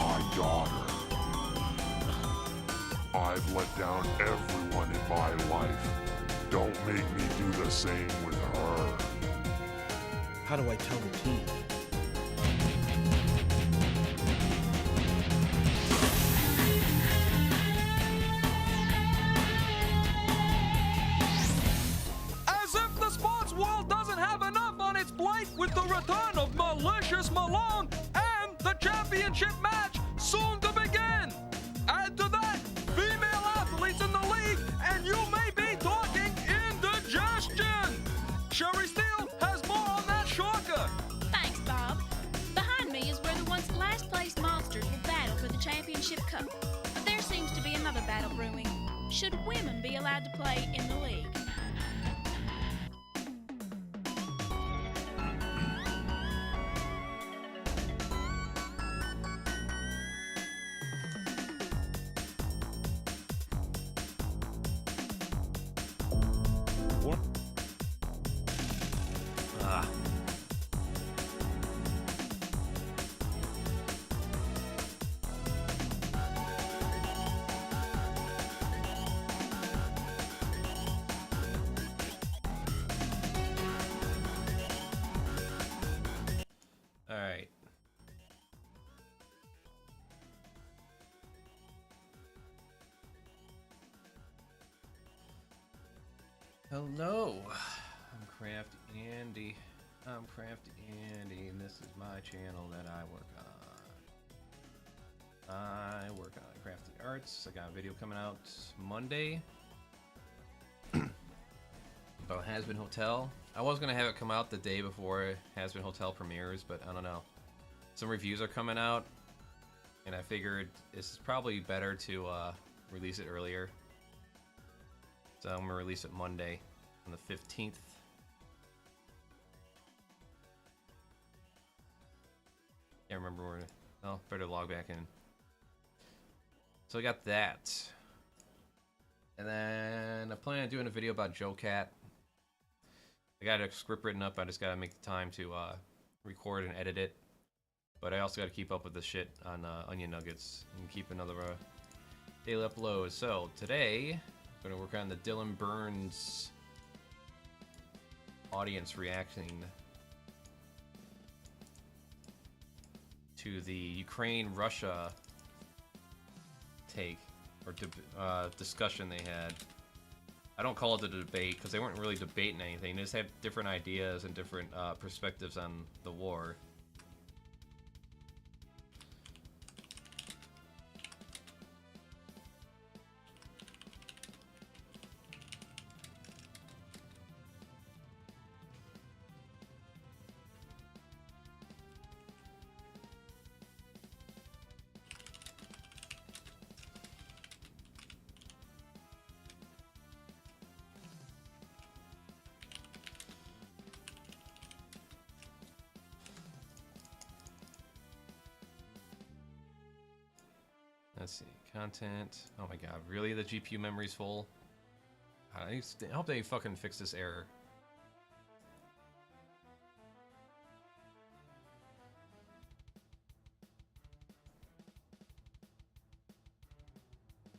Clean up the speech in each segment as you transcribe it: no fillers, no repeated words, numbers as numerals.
my daughter. I've let down everyone in my life. Don't make me do the same with her. How do I tell the team? As if the sports world doesn't have enough on its plate with the return of Malicious Malone and the championship match soon to begin. Add to that, female athletes in the league, and you may be talking indigestion. Sherry Steele has more on that shortcut. Thanks, Bob. Behind me is where the once last-placed monsters will battle for the championship cup. But there seems to be another battle brewing. Should women be allowed to play in the league? All right. Hello, I'm Crafty Andy. I'm Crafty Andy, and this is my channel that I work on. I work on Crafty Arts. I got a video coming out Monday about Has-Been Hotel. I was gonna have it come out the day before Has-Been Hotel premieres, but I don't know. Some reviews are coming out, and I figured it's probably better to release it earlier. So I'm gonna release it Monday on the 15th. Can't remember where. Oh, better log back in. So I got that, and then I plan on doing a video about Joe Cat. I got a script written up. I just gotta make the time to record and edit it. But I also gotta keep up with this shit on Onion Nuggets and keep another daily upload. So today, I'm gonna work on the Dylan Burns audience reacting to the Ukraine-Russia take or discussion they had. I don't call it a debate because they weren't really debating anything. They just had different ideas and different perspectives on the war. Let's see, content. Oh my god, really? The GPU memory's full? I hope they fucking fix this error.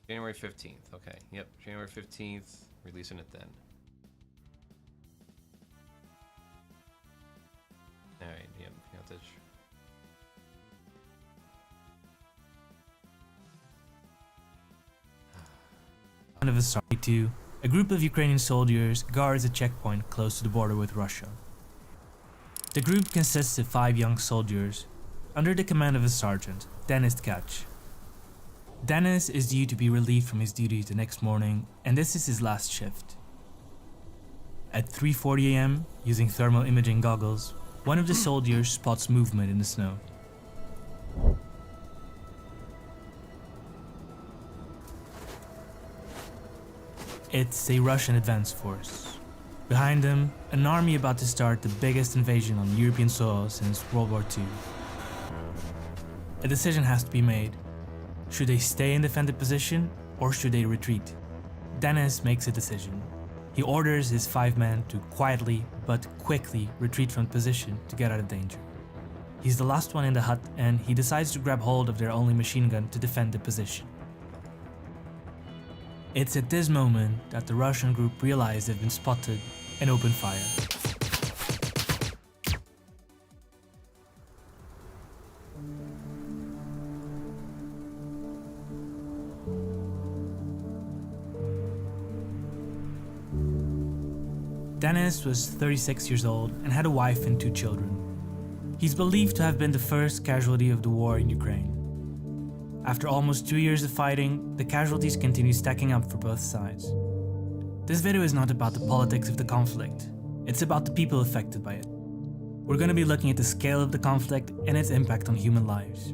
January 15th. Okay, yep, January 15th. Releasing it then. Alright, yep, got this. Of a 2, a group of Ukrainian soldiers guards a checkpoint close to the border with Russia. The group consists of 5 young soldiers, under the command of a sergeant, Dennis Tkach. Dennis is due to be relieved from his duties the next morning, and this is his last shift. At 3:40 AM, using thermal imaging goggles, one of the soldiers spots movement in the snow. It's a Russian advance force. Behind them, an army about to start the biggest invasion on European soil since World War II. A decision has to be made. Should they stay in defended position, or should they retreat? Dennis makes a decision. He orders his 5 men to quietly but quickly retreat from position to get out of danger. He's the last one in the hut and he decides to grab hold of their only machine gun to defend the position. It's at this moment that the Russian group realize they've been spotted and open fire. Dennis was 36 years old and had a wife and 2 children. He's believed to have been the first casualty of the war in Ukraine. After almost 2 years of fighting, the casualties continue stacking up for both sides. This video is not about the politics of the conflict, it's about the people affected by it. We're going to be looking at the scale of the conflict and its impact on human lives.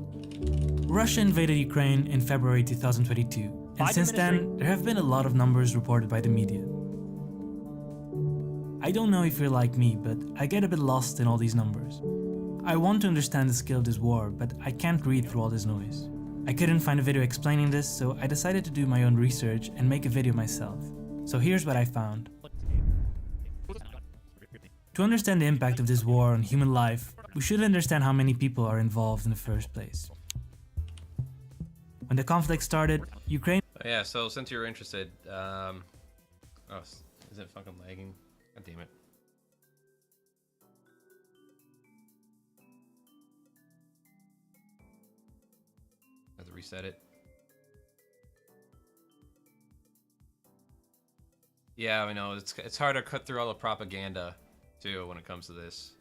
Russia invaded Ukraine in February 2022, and since then, there have been a lot of numbers reported by the media. I don't know if you're like me, but I get a bit lost in all these numbers. I want to understand the scale of this war, but I can't read through all this noise. I couldn't find a video explaining this, so I decided to do my own research and make a video myself. So here's what I found. To understand the impact of this war on human life, we should understand how many people are involved in the first place. When the conflict started, Ukraine... Yeah, so since you're interested, oh, is it fucking lagging? God damn it. Have to reset it. Yeah, I know, it's hard to cut through all the propaganda, too, when it comes to this.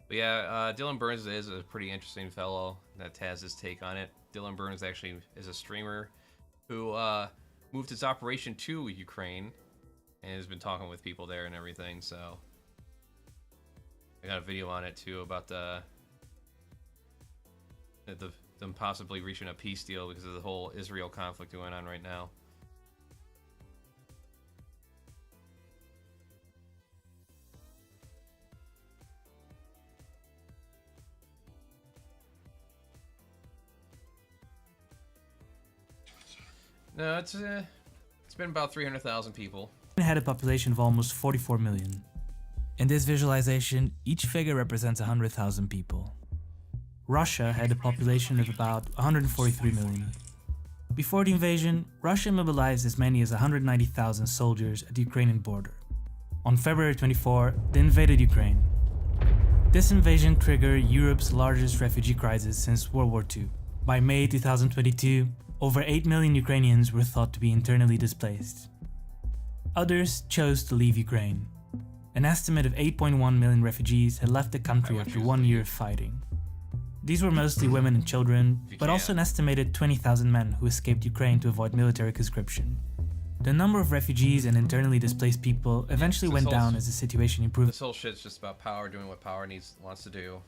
But yeah, Dylan Burns is a pretty interesting fellow that has his take on it. Dylan Burns actually is a streamer who moved his operation to Ukraine and has been talking with people there and everything, so I got a video on it too about them possibly reaching a peace deal because of the whole Israel conflict going on right now. No, it's been about 300,000 people. had a population of almost 44 million. In this visualization, each figure represents 100,000 people. Russia had a population of about 143 million. Before the invasion, Russia mobilized as many as 190,000 soldiers at the Ukrainian border. On February 24, they invaded Ukraine. This invasion triggered Europe's largest refugee crisis since World War II. By May 2022, over 8 million Ukrainians were thought to be internally displaced. Others chose to leave Ukraine. An estimate of 8.1 million refugees had left the country after 1 year of fighting. These were mostly women and children, but also an estimated 20,000 men who escaped Ukraine to avoid military conscription. The number of refugees and internally displaced people eventually went down as the situation improved. This whole shit's just about power doing what power wants to do.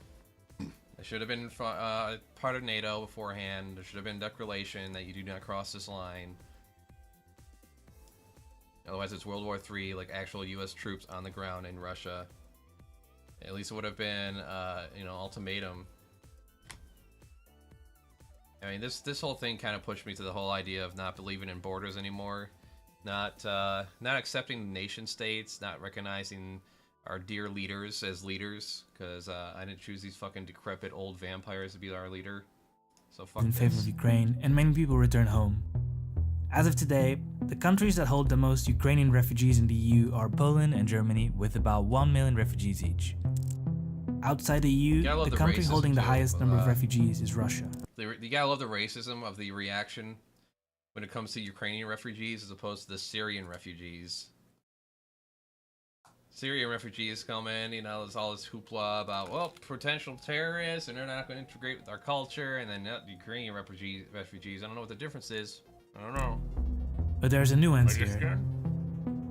It should have been part of NATO beforehand. There should have been a declaration that you do not cross this line. Otherwise, it's World War III, like actual U.S. troops on the ground in Russia. At least it would have been, ultimatum. I mean, this whole thing kind of pushed me to the whole idea of not believing in borders anymore, not accepting nation states, not recognizing our dear leaders as leaders, because I didn't choose these fucking decrepit old vampires to be our leader. So fuck in favor of Ukraine, and many people returned home. As of today, the countries that hold the most Ukrainian refugees in the EU are Poland and Germany, with about 1 million refugees each. Outside the EU, the country holding the highest number of refugees is Russia. You gotta love the racism of the reaction when it comes to Ukrainian refugees as opposed to the Syrian refugees. Syrian refugees come in, there's all this hoopla about, well, potential terrorists, and they're not going to integrate with our culture, and then Ukrainian refugees, I don't know what the difference is. I don't know. But there's a nuance here.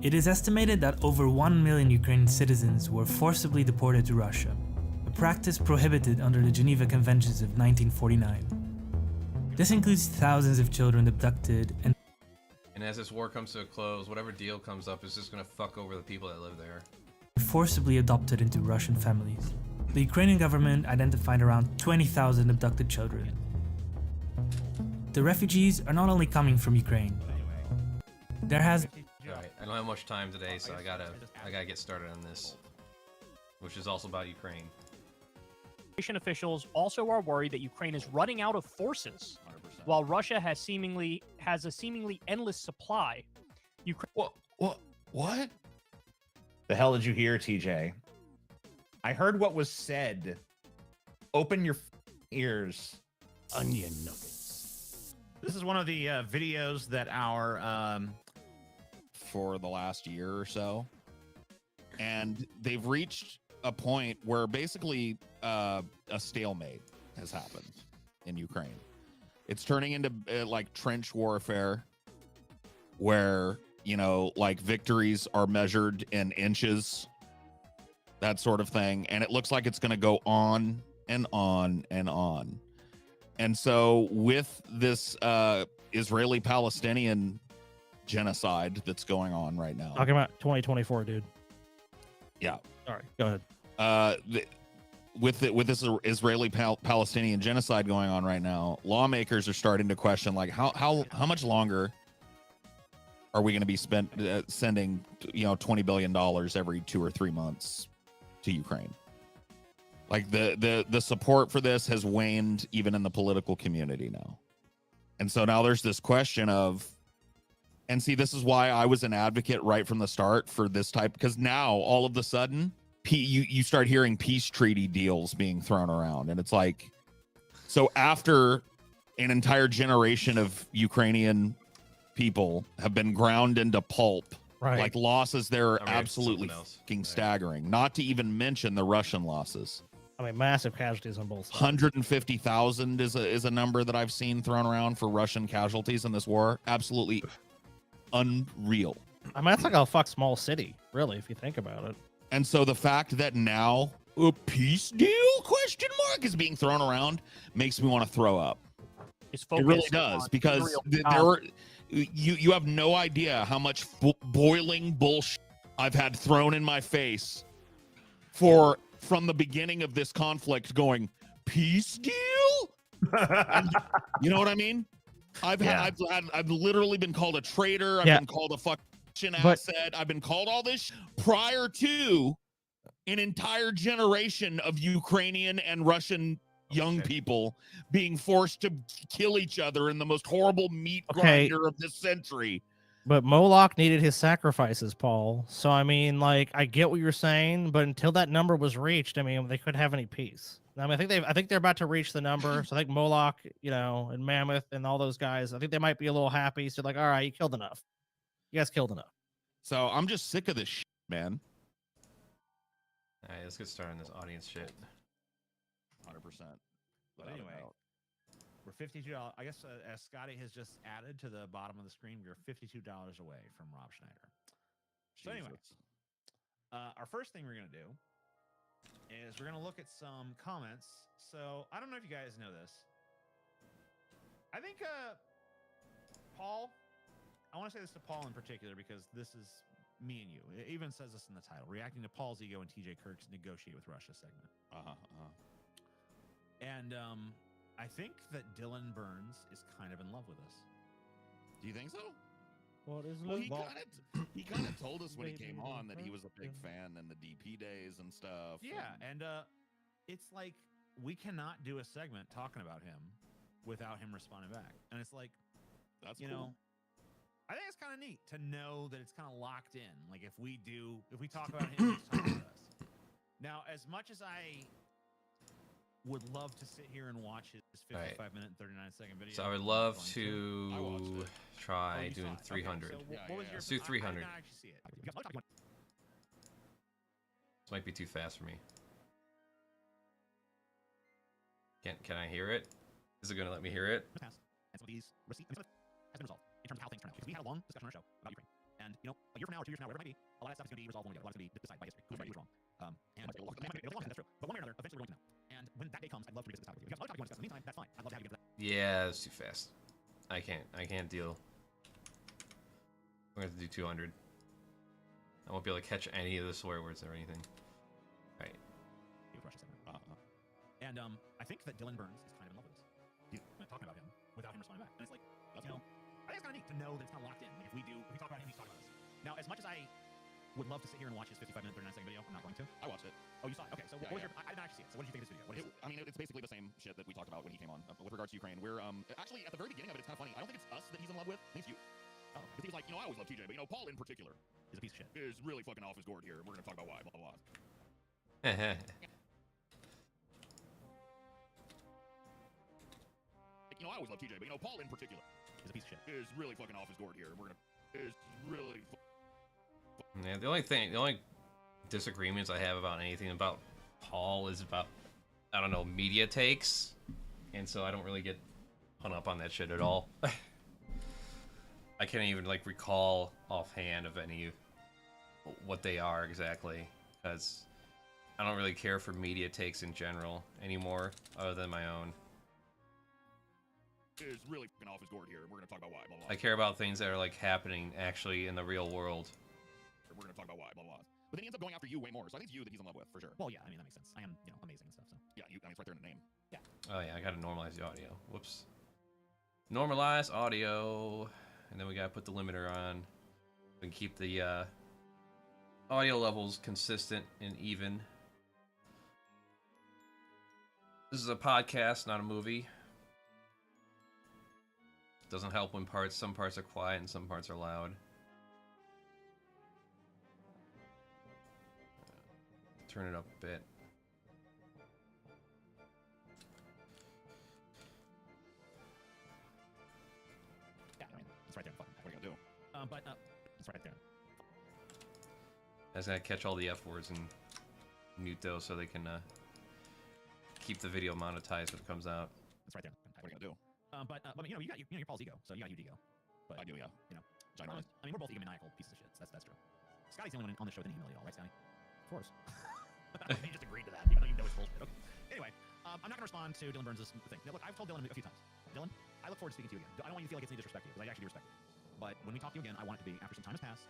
It is estimated that over 1 million Ukrainian citizens were forcibly deported to Russia, a practice prohibited under the Geneva Conventions of 1949. This includes thousands of children abducted and as this war comes to a close, whatever deal comes up is just gonna fuck over the people that live there. Forcibly adopted into Russian families. The Ukrainian government identified around 20,000 abducted children. The refugees are not only coming from Ukraine. There has... Alright, I don't have much time today, so I gotta get started on this. Which is also about Ukraine. Russian officials also are worried that Ukraine is running out of forces, 100%. while Russia has a seemingly endless supply. Ukraine. What? The hell did you hear, TJ? I heard what was said. Open your ears. Onion nuggets. This is one of the videos that our for the last year or so, and they've reached a point where basically a stalemate has happened in Ukraine. It's turning into like trench warfare, where like victories are measured in inches, that sort of thing, and it looks like it's going to go on and on and on. And so with this Israeli-Palestinian genocide that's going on right now. Talking about 2024, dude. Yeah. Sorry, go ahead. With this Israeli-Palestinian genocide going on right now, lawmakers are starting to question, like, how much longer are we going to be sending $20 billion every 2 or 3 months to Ukraine? Like the support for this has waned even in the political community now. And so now there's this question of, and see, this is why I was an advocate right from the start for this type, because now all of a sudden you start hearing peace treaty deals being thrown around. And it's like, so after an entire generation of Ukrainian people have been ground into pulp, Right. like losses there are I mean, absolutely something else. fucking Right. staggering, not to even mention the Russian losses. I mean, massive casualties on both sides. 150,000 is a number that I've seen thrown around for Russian casualties in this war. Absolutely unreal. I mean, that's like a small city, really, if you think about it. And so the fact that now a peace deal question mark is being thrown around makes me want to throw up. Is It really focused does, on because Israel. there were you have no idea how much boiling bullshit I've had thrown in my face from the beginning of this conflict, going, peace deal? And, you know what I mean? I've literally been called a traitor. I've been called a fucking asset. I've been called all this prior to an entire generation of Ukrainian and Russian young people being forced to kill each other in the most horrible meat grinder of this century. But Moloch needed his sacrifices, Paul. So, I mean, like, I get what you're saying, but until that number was reached, I mean, they couldn't have any peace. I mean, I think they're about to reach the number. So I think Moloch, and Mammoth and all those guys, I think they might be a little happy. So, like, all right, you killed enough. You guys killed enough. So I'm just sick of this shit, man. All right, let's get started on this audience shit. 100%. But anyway, we're $52. I guess as Scotty has just added to the bottom of the screen, we're $52 away from Rob Schneider. So anyway, our first thing we're going to do is we're going to look at some comments. So I don't know if you guys know this. I think, Paul, I want to say this to Paul in particular, because this is me and you. It even says this in the title, reacting to Paul's ego and TJ Kirk's negotiate with Russia segment. And I think that Dylan Burns is kind of in love with us. Do you think so? What is Well, he kind of told us when he came on that he was a big fan in the DP days and stuff. Yeah, and it's like we cannot do a segment talking about him without him responding back. And it's like, that's cool. I think it's kind of neat to know that it's kind of locked in. Like if we talk about him, he's talking about us. Now, as much as I would love to sit here and watch his 55-minute and 39-second video. So I would love to try doing 300. Okay, so Let's do 300. I did not actually see it. This might be too fast for me. Can I hear it? Is it gonna let me hear it? And some of these receipts, has been resolved in terms of how things turn out. Because we had a long discussion on our show about Ukraine. And, a year from now or 2 years from now, whatever it might be, a lot of stuff is going to be resolved one way or the other. A lot is going to be decided by history. Who's right, who's wrong. And it might be a long time, that's true. But one way or another, eventually we're going to know. And when that day comes, I'd love to revisit this topic with you. If you have other topics you want to discuss in the meantime, that's fine. I'd love to have you get to that. Yeah, it's too fast. I can't deal. I'm gonna have to do 200. I won't be able to catch any of the swear words or anything. Right. And I think that Dylan Burns is kind of in love with us. He's talking about him without him responding back. And it's like, I think it's kind of neat to know that it's kind of locked in. Like if we talk about him, he's talking about us. Now, as much as I would love to sit here and watch his 55-minute 39-second video. I'm not going to. I watched it. Oh, you saw it? Okay, so Yeah, what was yeah. your? I didn't actually see it. So what did you think of this video? What is it? I mean, it's basically the same shit that we talked about when he came on with regards to Ukraine. We're actually at the very beginning of it, it's kind of funny. I don't think it's us that he's in love with. I think it's you. Oh, Because he was like, I always love TJ, but Paul in particular he's a piece of shit. is really fucking off his gourd here. We're gonna talk about why. Blah blah blah. I always love TJ, but Paul in particular He's a piece of shit. is really fucking off his gourd here. We're gonna is really. Yeah, the only disagreements I have about anything about Paul is about, I don't know, media takes, and so I don't really get hung up on that shit at all. I can't even like recall offhand of any what they are exactly, because I don't really care for media takes in general anymore, other than my own. Is really fucking off his gourd here. We're gonna talk about why. Blah blah. I care about things that are like happening actually in the real world. We're gonna talk about why. Blah blah. But then he ends up going after you way more. So I think it's you that he's in love with for sure. Well, yeah, I mean that makes sense. I am, amazing and stuff. So Yeah, I mean it's right there in the name. yeah. Oh yeah, I gotta normalize the audio. Whoops. Normalize audio, and then we gotta put the limiter on. We can keep the audio levels consistent and even. This is a podcast, not a movie. Doesn't help when some parts are quiet and some parts are loud. Turn it up a bit. Yeah, I mean it's right there. Fucking. What are you gonna do? But it's right there. I was gonna catch all the F words and mute those so they can keep the video monetized when it comes out. It's right there. What are you gonna do? But you got your Paul's ego, so you got huge ego. But I do, yeah. I mean, we're both egomaniacal pieces of shit. So that's true. Scotty's the only one on the show that didn't humiliate all, right, Scotty? Of course. You just agreed to that, even though you know it's bullshit. Okay. Anyway, I'm not gonna respond to Dylan Burns' thing. Now, look, I've told Dylan a few times. Dylan, I look forward to speaking to you again. I don't want you to feel like it's any disrespect to you, because I actually do respect you. But when we talk to you again, I want it to be after some time has passed,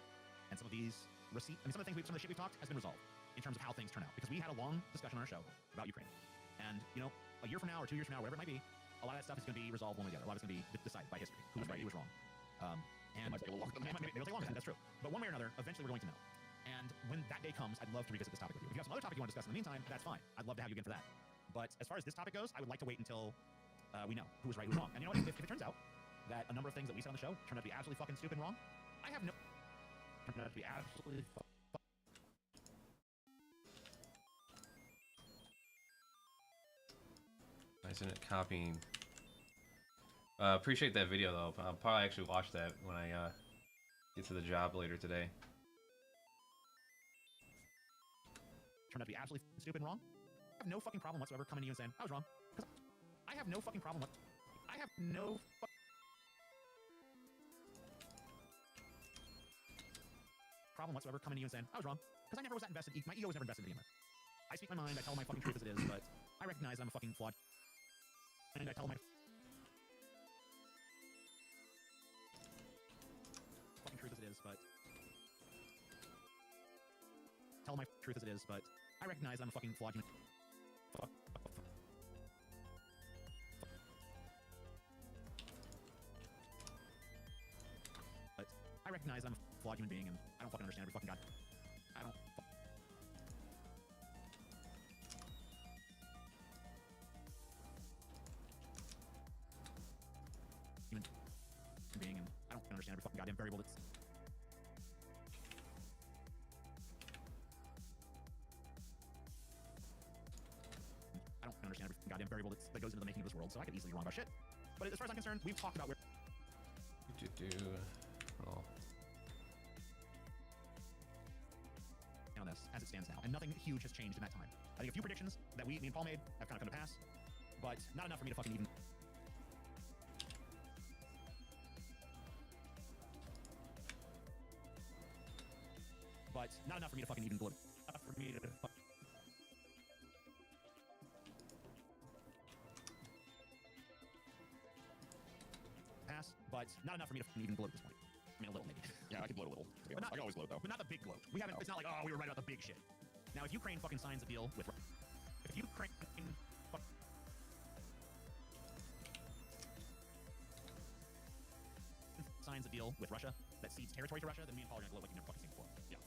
and some of these some of the things, some of the shit we've talked has been resolved in terms of how things turn out. Because we had a long discussion on our show about Ukraine, and a year from now or 2 years from now, whatever it might be, a lot of that stuff is going to be resolved one way or the other. A lot of it's going to be decided by history. Who was right, who was wrong. And might take a little longer than that. It'll take longer than that. That's true. But one way or another, eventually we're going to know. And when that day comes, I'd love to revisit this topic with you. If you have some other topic you want to discuss in the meantime, that's fine. I'd love to have you again for that. But as far as this topic goes, I would like to wait until we know who was right, who was wrong. And you know what? If it turns out that a number of things that we said on the show turned out to be absolutely fucking stupid and wrong, I have no... Turned out to be absolutely Why isn't it copying? Appreciate that video though. I'll probably actually watch that when I get to the job later today. turned out to be absolutely stupid and wrong, I have no fucking problem whatsoever coming to you and saying, I was wrong. Because I have no fucking problem I have no problem whatsoever coming to you and saying, I was wrong. Because I never was that invested. My ego was never invested in the gamer. I speak my mind, I tell my fucking truth as it is, but I recognize I'm a fucking flawed. And I tell my fucking truth as it is, but tell my truth as it is, but I recognize I'm a fucking flawed human. Fuck. But I recognize I'm a flawed human being, and I don't fucking understand every fucking god. I don't. Human being, and I don't understand every fucking goddamn variable that's. I don't understand every goddamn variable that goes into the making of this world, so I could easily be wrong about shit. But as far as I'm concerned, we've talked about where. Oh. On this as it stands now, and nothing huge has changed in that time. I think a few predictions that me and Paul made have kind of come to pass, but not enough for me to fucking even. But not enough for me to fucking even blow. Enough for me to. Pass, but not enough for me to even bloat at this point. I mean, a little maybe. Yeah, I can bloat a little. But not, I can always bloat though. But not the big bloat. We haven't. It's not like, oh, we were right about the big shit. Now, if Ukraine fucking signs a deal with, if Ukraine signs a deal with Russia that cedes territory to Russia, then me and Paul are gonna gloat like you never fucking seen before. Yeah.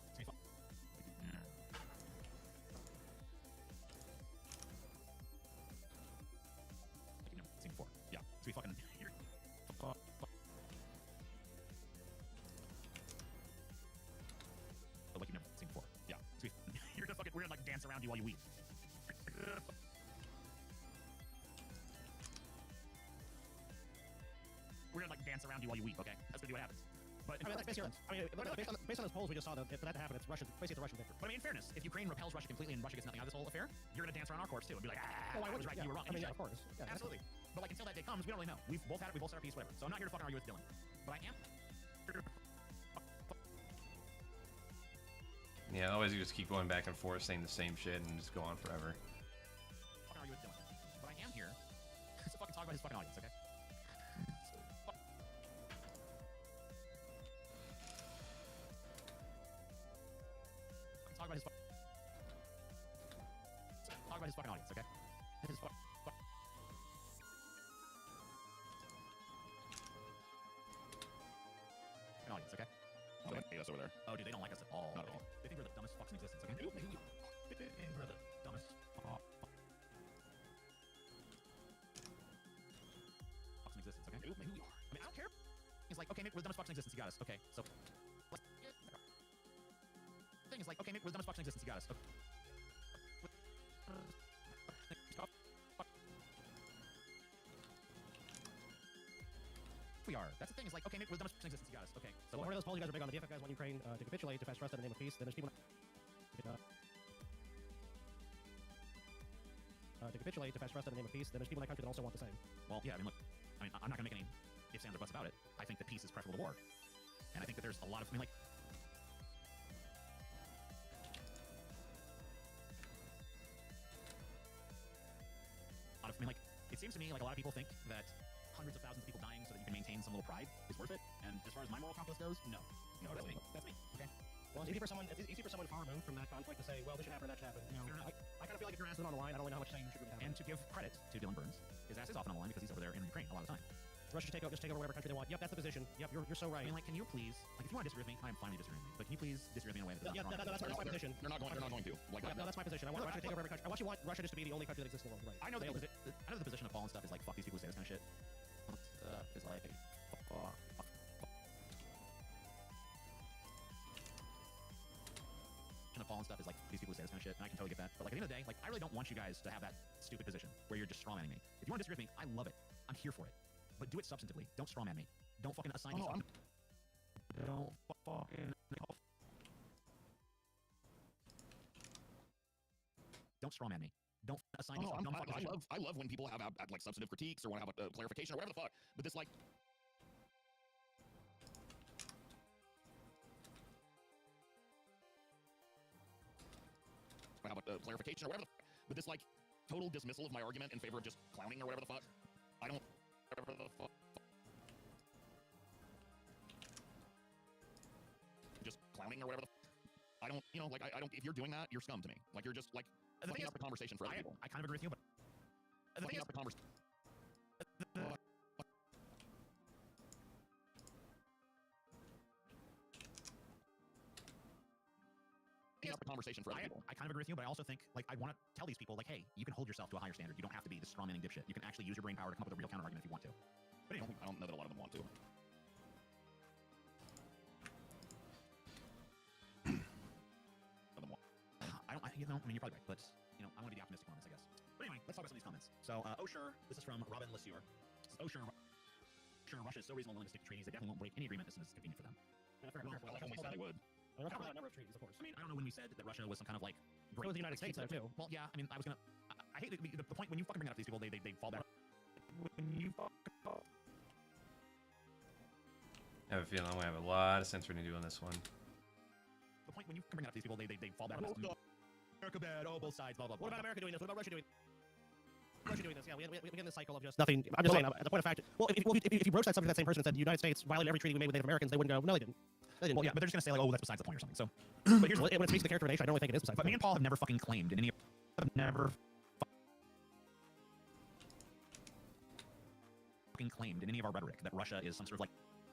around you while you weep. We're gonna like dance around you while you weep, okay? That's gonna be what happens. But I mean, that's based on those polls we just saw, for that to happen, it's Russian. Basically, it's a Russian victory. But I mean, in fairness, if Ukraine repels Russia completely and Russia gets nothing out of this whole affair, you're gonna dance around our courts too and be like, Well, why I was wouldn't right, you? you were wrong. I mean, and yeah, of course. Yeah, absolutely. But like until that day comes, we don't really know. We've both set our piece, whatever. So I'm not here to fucking argue with Dylan. But I am. Yeah, otherwise you just keep going back and forth saying the same shit and just go on forever. Fucking argue with Dylan. But I am here to fucking talk about his fucking audience, okay? Talk about his fucking audience, okay? His fucking audience, okay? Oh, they hate us over there. Oh, dude, they don't like us at all. Not at all. They think we're the dumbest fucks in existence, okay? They think we're the dumbest fucks in existence, okay? I mean, I don't care. He's like, okay, maybe we're the dumbest fucks in existence, you got us. Okay, so... The thing is like, okay, maybe we're the dumbest fucks in existence, you got us. Okay. We are. That's the thing. Is like, okay, maybe we're the dumbest fucks in existence. You got us. Okay. So one of those polls you guys are big on. The DFF guys want Ukraine to capitulate to pass trust in the name of peace. Then there's people to capitulate to pass trust in the name of peace. Then there's people in that country that also want the same. Well, yeah. I mean, look. I mean, I'm not gonna make any ifs, ands, or buts about it. I think that peace is preferable to war, and I think that there's a lot of. I mean, like. It seems to me like a lot of people think that hundreds of thousands of people dying so that you can maintain some little pride is worth it. And as far as my moral compass goes, no, that's me. That's me. Okay. Well, it's easy for someone far removed from that conflict to say, well, this should happen or that should happen. You know, I kind of feel like if your ass is on the line, I don't really know how much say you should really have. And to give credit to Dylan Burns, his ass is often on the line because he's over there in Ukraine a lot of the time. Russia should just take over whatever country they want. Yep, that's the position. Yep, you're so right. I mean, like, can you please, like, if you want to disagree with me, I am fine with disagreeing with me. But can you please disagree with me in a way that's not that's my position. They're not going to. Like, no, that's my position. I want Russia to take over every country. I want Russia just to be the only country that exists in the world. Right. I know that. I know the position of Paul and stuff is like, fuck these people who say this kind of shit. It's like, fuck. Paul and stuff is like these people who say this kind of shit, and I can totally get that. But like at the end of the day, like I really don't want you guys to have that stupid position where you're just strawmanning me. If you want to disagree with me, I love it. I'm here for it. But do it substantively. Don't strawman me. Don't fucking assign me something. Don't fucking. Don't strawman me. Don't assign me something. I love when people have like substantive critiques or want to have a clarification or whatever the fuck. But this like. Have a clarification or whatever the fuck. But this like total dismissal of my argument in favor of just clowning or whatever the fuck. I don't. Whatever the fuck. Just clowning or whatever the fuck. I don't. You know, like I don't. If you're doing that, you're scum to me. Like you're just like fucking up the conversation for other people. I kind of agree with you, but fucking up the conversation. Up the conversation for other people. I kind of agree with you, but I also think, like, I want to tell these people, like, hey, you can hold yourself to a higher standard. You don't have to be this strawmanning dipshit. You can actually use your brain power to come up with a real counter argument if you want to. But anyway, I don't know that a lot of them want to. You know, I mean, you're probably right, but you know, I want to be the optimistic one on this, I guess. But anyway, let's talk about some of these comments. So, oh sure, this is from Robin Lesieur. Oh sure, Russia is so reasonable willing to stick to treaties. They definitely won't break any agreement as soon as it's convenient for them. I like when we said they would. I don't know a number of treaties, of course. I mean, I don't know when we said that Russia was some kind of like. So was the United States, though, too. Well, yeah. I mean, I was gonna. I hate the point when you fucking bring it up to these people. They fall back. When you fucking. I have a feeling I'm gonna have a lot of sense we're gonna do on this one. The point when you bring it up to these people, they fall back. America bad. Oh, both sides. Blah blah blah. What about America doing this? What about Russia doing? Russia doing this? Yeah, we begin this cycle of just nothing. I'm just saying. The point of fact. Well, if you broached that subject to that same person and said the United States violated every treaty we made with Native Americans, they wouldn't go. No, they didn't. Well, yeah, but they're just gonna say like, oh, that's besides the point or something. So, but here's when it speaks to the character of a nation, I don't really think it is besides. But me and Paul have never fucking claimed in any. Claimed in any of our rhetoric that Russia is some sort of like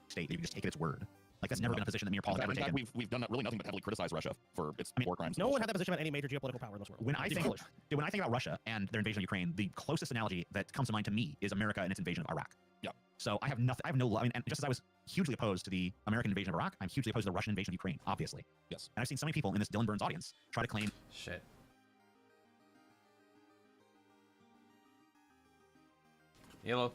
state that you can just take it its word. Like that's never been a position that me or Paul have ever taken. We've done really nothing but heavily criticize Russia for its war crimes. No one had that position about any major geopolitical power in this world. When I think about Russia and their invasion of Ukraine, the closest analogy that comes to mind to me is America and its invasion of Iraq. Yeah. So I have no. I mean, and just as I was hugely opposed to the American invasion of Iraq, I'm hugely opposed to the Russian invasion of Ukraine. Obviously. Yes. And I've seen so many people in this Dylan Burns audience try to claim. Shit. Yellow.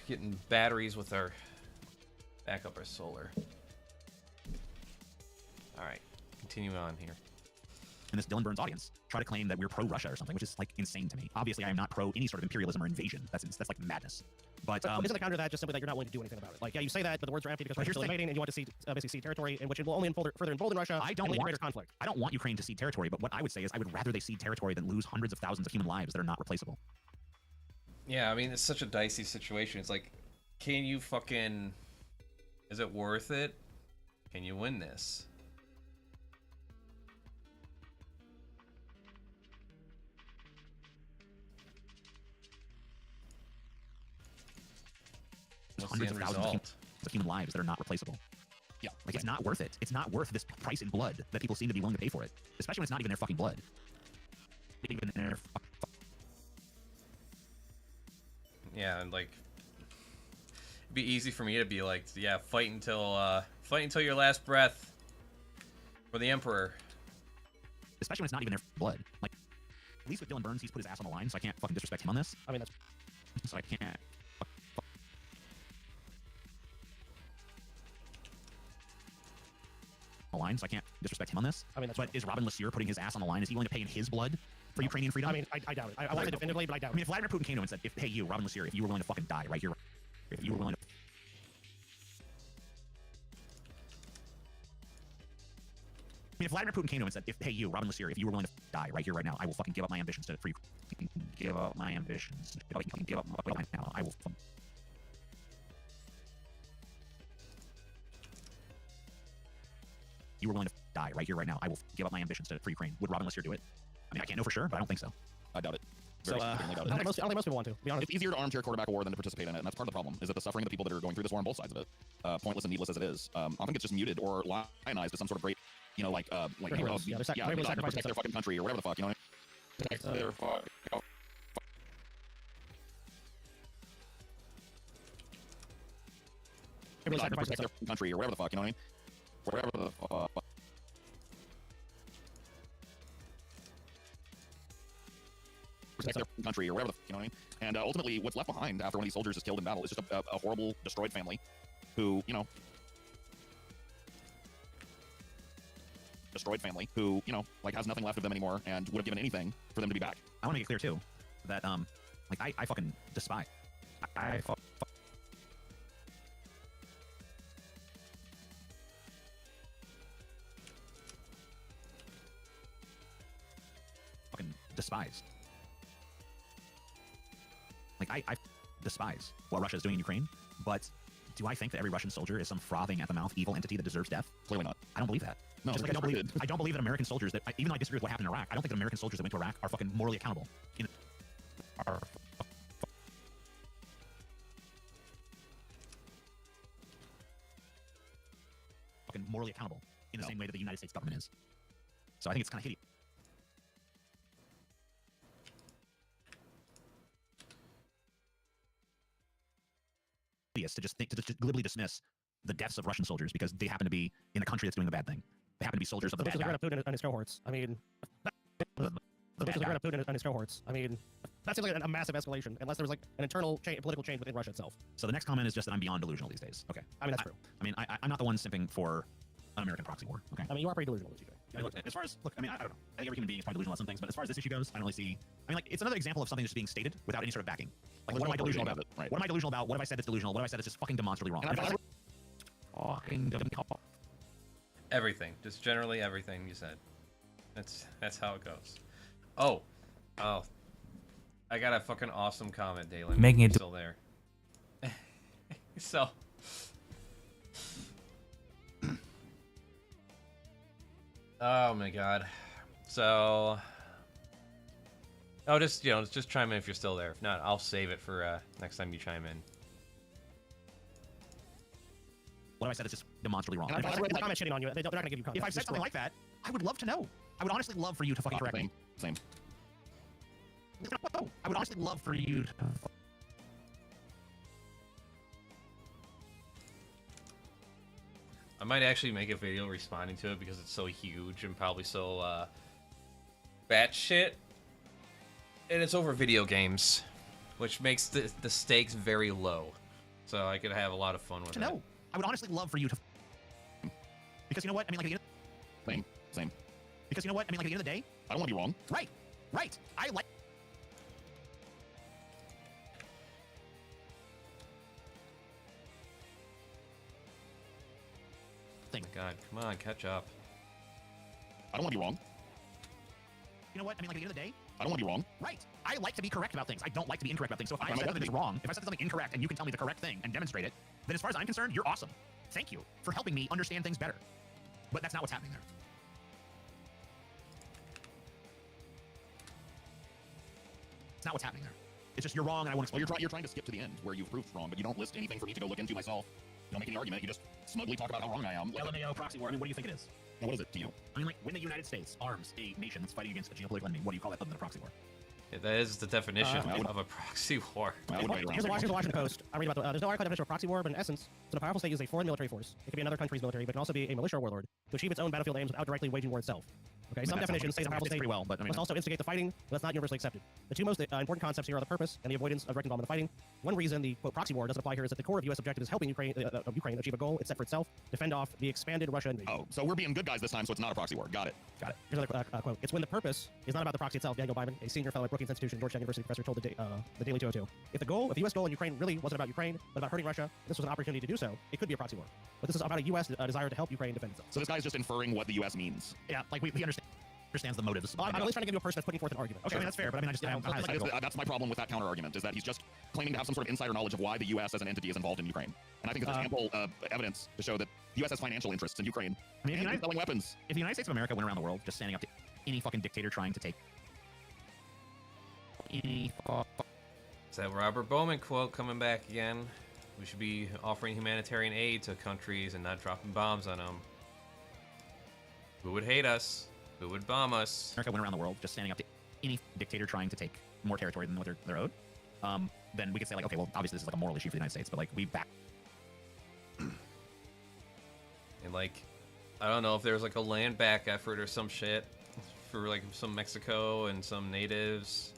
Getting batteries with our backup our solar. All right, continue on here. And this Dylan Burns audience try to claim that we're pro-Russia or something, which is like insane to me. Obviously, I am not pro any sort of imperialism or invasion. That's like madness. But isn't the counter to that just simply that you're not willing to do anything about it? Like, yeah, you say that, but the words are empty because Russia's still invading, and you want to see basically cede territory, in which it will only further embolden Russia. I don't and lead to want greater conflict. I don't want Ukraine to cede territory, but what I would say is I would rather they cede territory than lose hundreds of thousands of human lives that are not replaceable. Yeah, I mean, it's such a dicey situation. It's like, can you fucking... Is it worth it? Can you win this? Hundreds of thousands of human lives that are not replaceable. Yeah, like it's not worth it. It's not worth this price in blood that people seem to be willing to pay for it, especially when it's not even their fucking blood. Even their Yeah, and like, it'd be easy for me to be like, yeah, fight until your last breath for the Emperor. Especially when it's not even their blood. Like, at least with Dylan Burns, he's put his ass on the line, so I can't fucking disrespect him on this. I mean, that's... So I can't... line, so I can't disrespect him on this. I mean, that's... But is Robin Lassier putting his ass on the line? Is he willing to pay in his blood for Ukrainian freedom? I mean, I doubt it. I won't say definitively, but I doubt it. I mean, if Vladimir Putin came to him and said, "Hey, you, Robin Lassier, if you were willing to fucking die right here, if you were willing to..." I mean, if Vladimir Putin came to him and said, "Hey, you, Robin Lassier, if you were willing to die right here, right now, I will fucking give up my ambitions to free... give up my ambitions. Give up my... now. I will... You were willing to die right here, right now. I will give up my ambitions for Ukraine. Would Robin Lassier do it? I mean, I can't know for sure, but I don't think so. I doubt it. I don't think most people want to, be honest. It's easier to armchair quarterback a war than to participate in it, and that's part of the problem, is that the suffering of the people that are going through this war on both sides of it, pointless and needless as it is, often gets just muted or lionized as some sort of great, you know, like heroes. Protect their fucking country or whatever the fuck, you know what I mean? Protect their fucking... Protect their country or whatever the fuck, you know what I mean? Whatever the fuck. protect their country or whatever, you know what I mean? And ultimately, what's left behind after one of these soldiers is killed in battle is just a horrible, destroyed family who, you know, like has nothing left of them anymore and would have given anything for them to be back. I want to make it clear too that like I fucking despise. I fucking despise. Like I despise what Russia is doing in Ukraine, but do I think that every Russian soldier is some frothing at the mouth evil entity that deserves death? Clearly not. I don't believe that. No, just like I don't believe that American soldiers that even though I disagree with what happened in Iraq, I don't think that American soldiers that went to Iraq are fucking morally accountable. Are fucking morally accountable in the same way that the United States government is. So I think it's kind of hideous. To just glibly dismiss the deaths of Russian soldiers because they happen to be in a country that's doing a bad thing. They happen to be soldiers of the bad guy. Putin and his cohorts. I mean, Putin and his cohorts. I mean, that seems like a massive escalation, unless there was like an internal political change within Russia itself. So the next comment is just that I'm beyond delusional these days. Okay. I mean, that's true. I mean, I'm not the one simping for an American proxy war. Okay. I mean, you are pretty delusional, TJ. I mean, look, as far as I mean, I don't know. I think every human being is probably delusional on some things, but as far as this issue goes, I don't really see. I mean, like, it's another example of something just being stated without any sort of backing. Like, what am I delusional about? Right. What am I delusional about? What have I said that's delusional? What have I said that's just fucking demonstrably wrong? Everything, just generally everything you said. That's how it goes. Oh, I got a fucking awesome comment, Dalen. Making it still there. So. Oh my god. So. Oh, just just chime in if you're still there. If not, I'll save it for next time you chime in. What have I said that's just demonstrably wrong? If I comment shitting on you, they're not gonna give you context. If I've said something like that, I would love to know. I would honestly love for you to fucking correct me. Same. I would honestly love for you to. I might actually make a video responding to it because it's so huge and probably so batshit. And it's over video games, which makes the stakes very low. So I could have a lot of fun with it. No, I would honestly love for you to. Because you know what? I mean, like, Same. Because you know what? I mean, like, at the end of the day, I don't want to be wrong. Right. I like. Oh my god, come on, catch up. I don't want to be wrong. You know what? I mean, like, at the end of the day, I don't want to be wrong. right. I like to be correct about things. I don't like to be incorrect about things. So if I said something that's wrong, if I said something incorrect and you can tell me the correct thing and demonstrate it, then as far as I'm concerned, you're awesome. Thank you for helping me understand things better. But that's not what's happening there. It's not what's happening there. It's just you're wrong and I want to explain. Well, you're trying to skip to the end where you've proved wrong, but you don't list anything for me to go look into myself. You don't make any argument. You just smugly talk about how wrong I am. LMAO proxy war. I mean, what do you think it is? Now, what is it to you? I mean, like, when the United States arms a nation that's fighting against a geopolitical enemy, what do you call that other than a proxy war? Yeah, that is the definition of a proxy war. Here's the Washington Post. I read about there's no article definition of a proxy war, but in essence, so a powerful state uses a foreign military force. It can be another country's military, but it can also be a militia or warlord to achieve its own battlefield aims without directly waging war itself. Okay, some definitions say the powerful state pretty well, but I mean, must also instigate the fighting, but that's not universally accepted. The two most important concepts here are the purpose and the avoidance of direct involvement in the fighting. One reason the quote proxy war doesn't apply here is that the core of U.S. objective is helping Ukraine achieve a goal it's set for itself, defend off the expanded Russia invasion. Oh, so we're being good guys this time, so it's not a proxy war. Got it. Here's another quote. It's when the purpose is not about the proxy itself. Daniel Byman, a senior fellow at Brookings Institution, Georgetown University professor, told the Daily 202. If the U.S. goal in Ukraine really wasn't about Ukraine, but about hurting Russia, this was an opportunity to do so, it could be a proxy war. But this is about a U.S. Desire to help Ukraine defend itself. So this guy's just inferring what the U.S. means. Yeah, like we understands the motives. I'm at least trying to give you a person that's putting forth an argument. Okay, I mean, that's fair, but I mean, that's my problem with that counter argument, is that he's just claiming to have some sort of insider knowledge of why the U.S. as an entity is involved in Ukraine. And I think that there's ample evidence to show that the U.S. has financial interests in Ukraine. I mean, and selling weapons. If the United States of America went around the world just standing up to any fucking dictator trying to take any It's that Robert Bowman quote coming back again. We should be offering humanitarian aid to countries and not dropping bombs on them. Who would hate us? Who would bomb us? America went around the world just standing up to any dictator trying to take more territory than what they're owed, then we could say, like, okay, well, obviously this is like a moral issue for the United States, but like we back. And like, I don't know if there's like a land back effort or some shit for like some Mexico and some natives.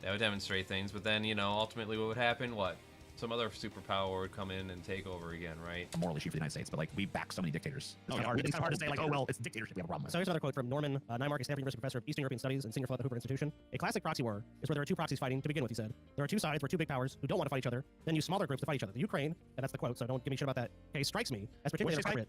That would demonstrate things, but then, you know, ultimately what would happen? What? Some other superpower would come in and take over again, right? A moral issue for the United States, but like we back so many dictators. It's kind of hard to say like, oh well, it's dictatorship. We have a problem with. So here's another quote from Norman Nymark, a Stanford University professor of Eastern European Studies and senior fellow at the Hoover Institution. A classic proxy war is where there are two proxies fighting to begin with, he said. There are two sides where two big powers who don't want to fight each other, then use smaller groups to fight each other. The Ukraine, and that's the quote, so don't give me shit about that, case strikes me as particularly inappropriate.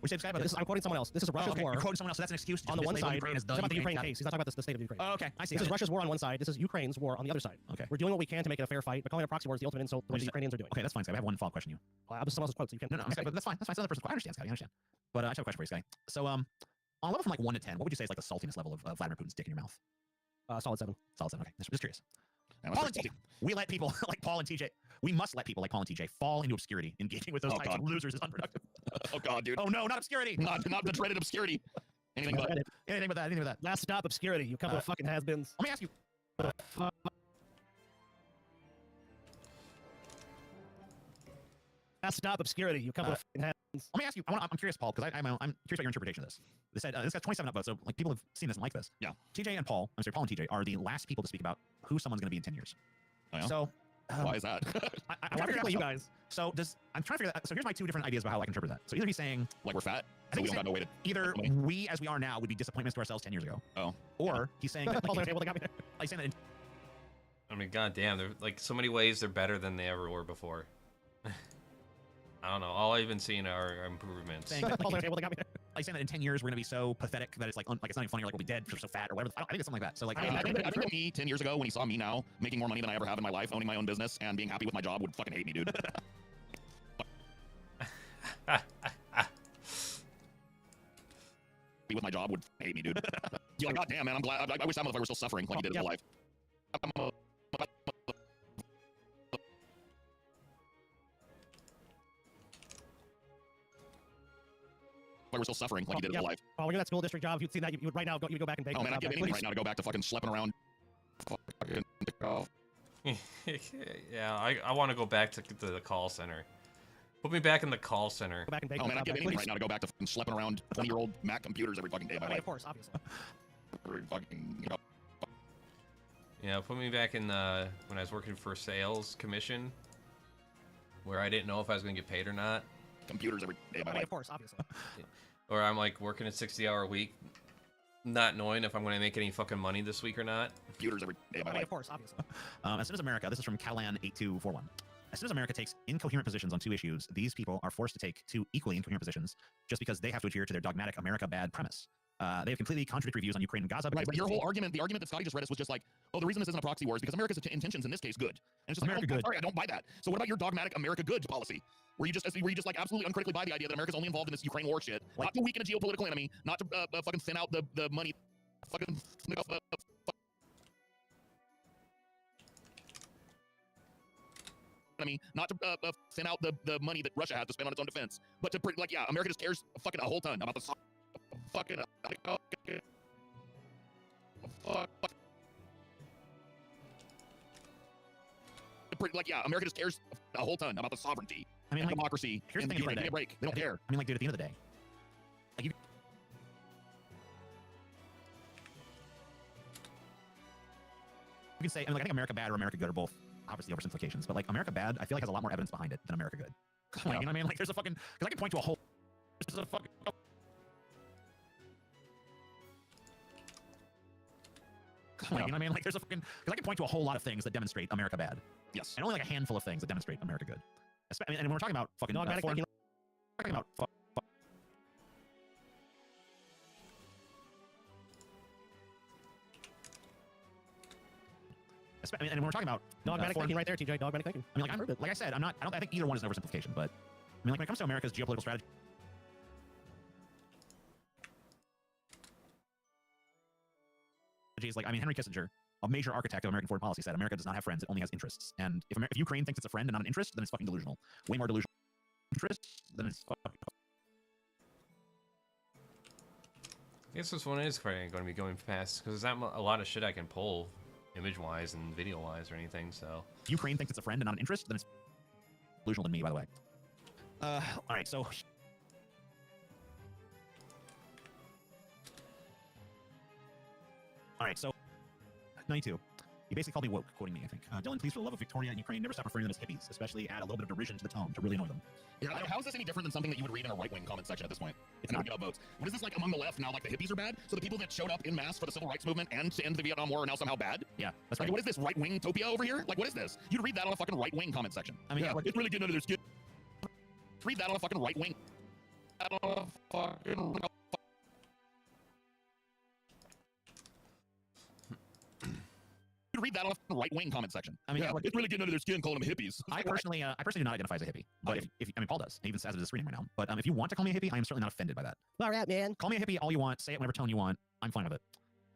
We say this guy about This is, I'm quoting someone else. This is Russia's war. You're quoting someone else, so that's an excuse. To On the just one label side, Ukraine as it's about the Ukraine case. He's not talking about the state of Ukraine. Oh, okay. I see. This is Russia's war on one side. This is Ukraine's war on the other side. Okay. We're doing what we can to make it a fair fight, but calling it a proxy war is the ultimate insult to what the Ukrainians are doing. Okay, that's fine, Scott. I have one follow-up question to you. Well, I'm just someone else's quote, so you can't. No, okay, but that's fine. That's fine. It's another person's quote. I understand, Scott. I understand. But I just have a question for you, Sky. So, on a level from like 1 to 10, what would you say is like the saltiness level of Vladimir Putin's dick in your mouth? Solid 7. Solid 7. Okay, just curious. Paul and TJ, we let people like Paul and TJ. We must let people like Paul and TJ fall into obscurity. Engaging with those types of losers is unproductive. Oh God, dude. Oh no, not obscurity. Not the dreaded obscurity. Anything but. Anything but that. Anything but that. Last stop, obscurity. You couple of fucking has-beens. Let me ask you. Last stop, obscurity. You couple of fucking has-beens. Let me ask you. I'm curious, Paul, because I'm curious about your interpretation of this. They said this got 27 upvotes, so like people have seen this and like this. Yeah. TJ and Paul, I'm sorry, Paul and TJ are the last people to speak about who someone's going to be in 10 years. Oh, yeah? So. Why is that? I'm trying to figure out you guys. So I'm trying to figure that. So here's my two different ideas about how I can interpret that. So either he's saying like we're fat, I think so we don't got no way to. Either we, as we are now, would be disappointments to ourselves 10 years ago. Oh. Or he's saying that. Paul's okay, well, they got me there. He's saying that. I mean, goddamn, they're like so many ways they're better than they ever were before. I don't know. All I've been seeing are improvements. Saying that, like, saying that in 10 years we're gonna be so pathetic that it's like it's not even funny. Like we'll be dead for so fat or whatever. I think it's something like that. So like I think me 10 years ago when he saw me now making more money than I ever have in my life, owning my own business and being happy with my job would fucking hate me, dude. With my job would hate me, dude. You're like, God damn, man, I'm glad. I wish that motherfucker was still suffering like he did in his life. We're still suffering like he did in his life. Oh, when you're that school district job, if you'd seen that, you would right now go back and beg. Oh man, I'd give anything right now to go back to fucking schlepping around. Yeah, I want to go back to the call center. Put me back in the call center. Go back and beg. Oh man, I'd give anything right now to go back to fucking schlepping around 20-year-old Mac computers every fucking day of my life. Of course, obviously. Every fucking, you know. Yeah, put me back in when I was working for sales commission, where I didn't know if I was going to get paid or not. Computers every day of my life. Of course, obviously. Or I'm like working a 60-hour week, not knowing if I'm going to make any fucking money this week or not. Computers every day of my life. Of course, obviously. As soon as America, this is from Calan8241. As soon as America takes incoherent positions on two issues, these people are forced to take two equally incoherent positions just because they have to adhere to their dogmatic America bad premise. They have completely contradictory views on Ukraine and Gaza. Right, but your whole argument, the argument that Scotty just read us was just like, oh, the reason this isn't a proxy war is because America's intentions in this case good. And it's just America like, good. Sorry, I don't buy that. So what about your dogmatic America good policy? Where you just like absolutely uncritically buy the idea that America's only involved in this Ukraine war shit, like, not to weaken a geopolitical enemy, not to fucking thin out the money, fucking enemy, not to thin out the money that Russia has to spend on its own defense, but to like, yeah, America just cares fucking a whole ton about the fucking like, yeah, America just cares a whole ton about the sovereignty and like, democracy. Here's the thing, give me a break. They don't care. I mean, like, dude, at the end of the day, like, you can say, I mean, like, I think America bad or America good are both obviously oversimplifications, but like America bad, I feel like has a lot more evidence behind it than America good. Like, you know what I mean? Like, there's a fucking, because I can point to a whole, there's a fucking. Like, you know what I mean? Like, there's a fucking, because I can point to a whole lot of things that demonstrate America bad. Yes. And only like a handful of things that demonstrate America good. And when we're talking about fucking foreign, talking about and when we're talking about dogmatic thinking right there, TJ. Dogmatic thinking. I mean, like I said, I think either one is an oversimplification, but I mean, like when it comes to America's geopolitical strategy. Like, I mean, Henry Kissinger, a major architect of American foreign policy, said America does not have friends, it only has interests. And if Ukraine thinks it's a friend and not an interest, then it's fucking delusional. Way more delusional interest than it's fucking. I guess this one is probably going to be going past, because there's not a lot of shit I can pull, image-wise and video-wise or anything, so. If Ukraine thinks it's a friend and not an interest, then it's delusional than me, by the way. Alright, so. Alright, so 92. He basically called me woke, quoting me, I think. Dylan, please, for the love of Victoria and Ukraine, never stop referring to them as hippies, especially add a little bit of derision to the tone to really annoy them. Yeah, how is this any different than something that you would read in a right-wing comment section at this point? It's not about votes. What is this like among the left now? Like the hippies are bad? So the people that showed up in mass for the civil rights movement and to end the Vietnam War are now somehow bad? Yeah, that's Like, right. what is this right-wing utopia over here? Like, what is this? You'd read that on a fucking right-wing comment section. I mean, yeah, it's really getting under their skin. Read that on a fucking right-wing. You read that on a right-wing comment section. I mean, yeah, it's really getting under their skin calling them hippies. I personally do not identify as a hippie, but if I mean, Paul does. He even says it as a screen name right now. But if you want to call me a hippie, I am certainly not offended by that. All right, man. Call me a hippie all you want. Say it whatever tone you want. I'm fine with it.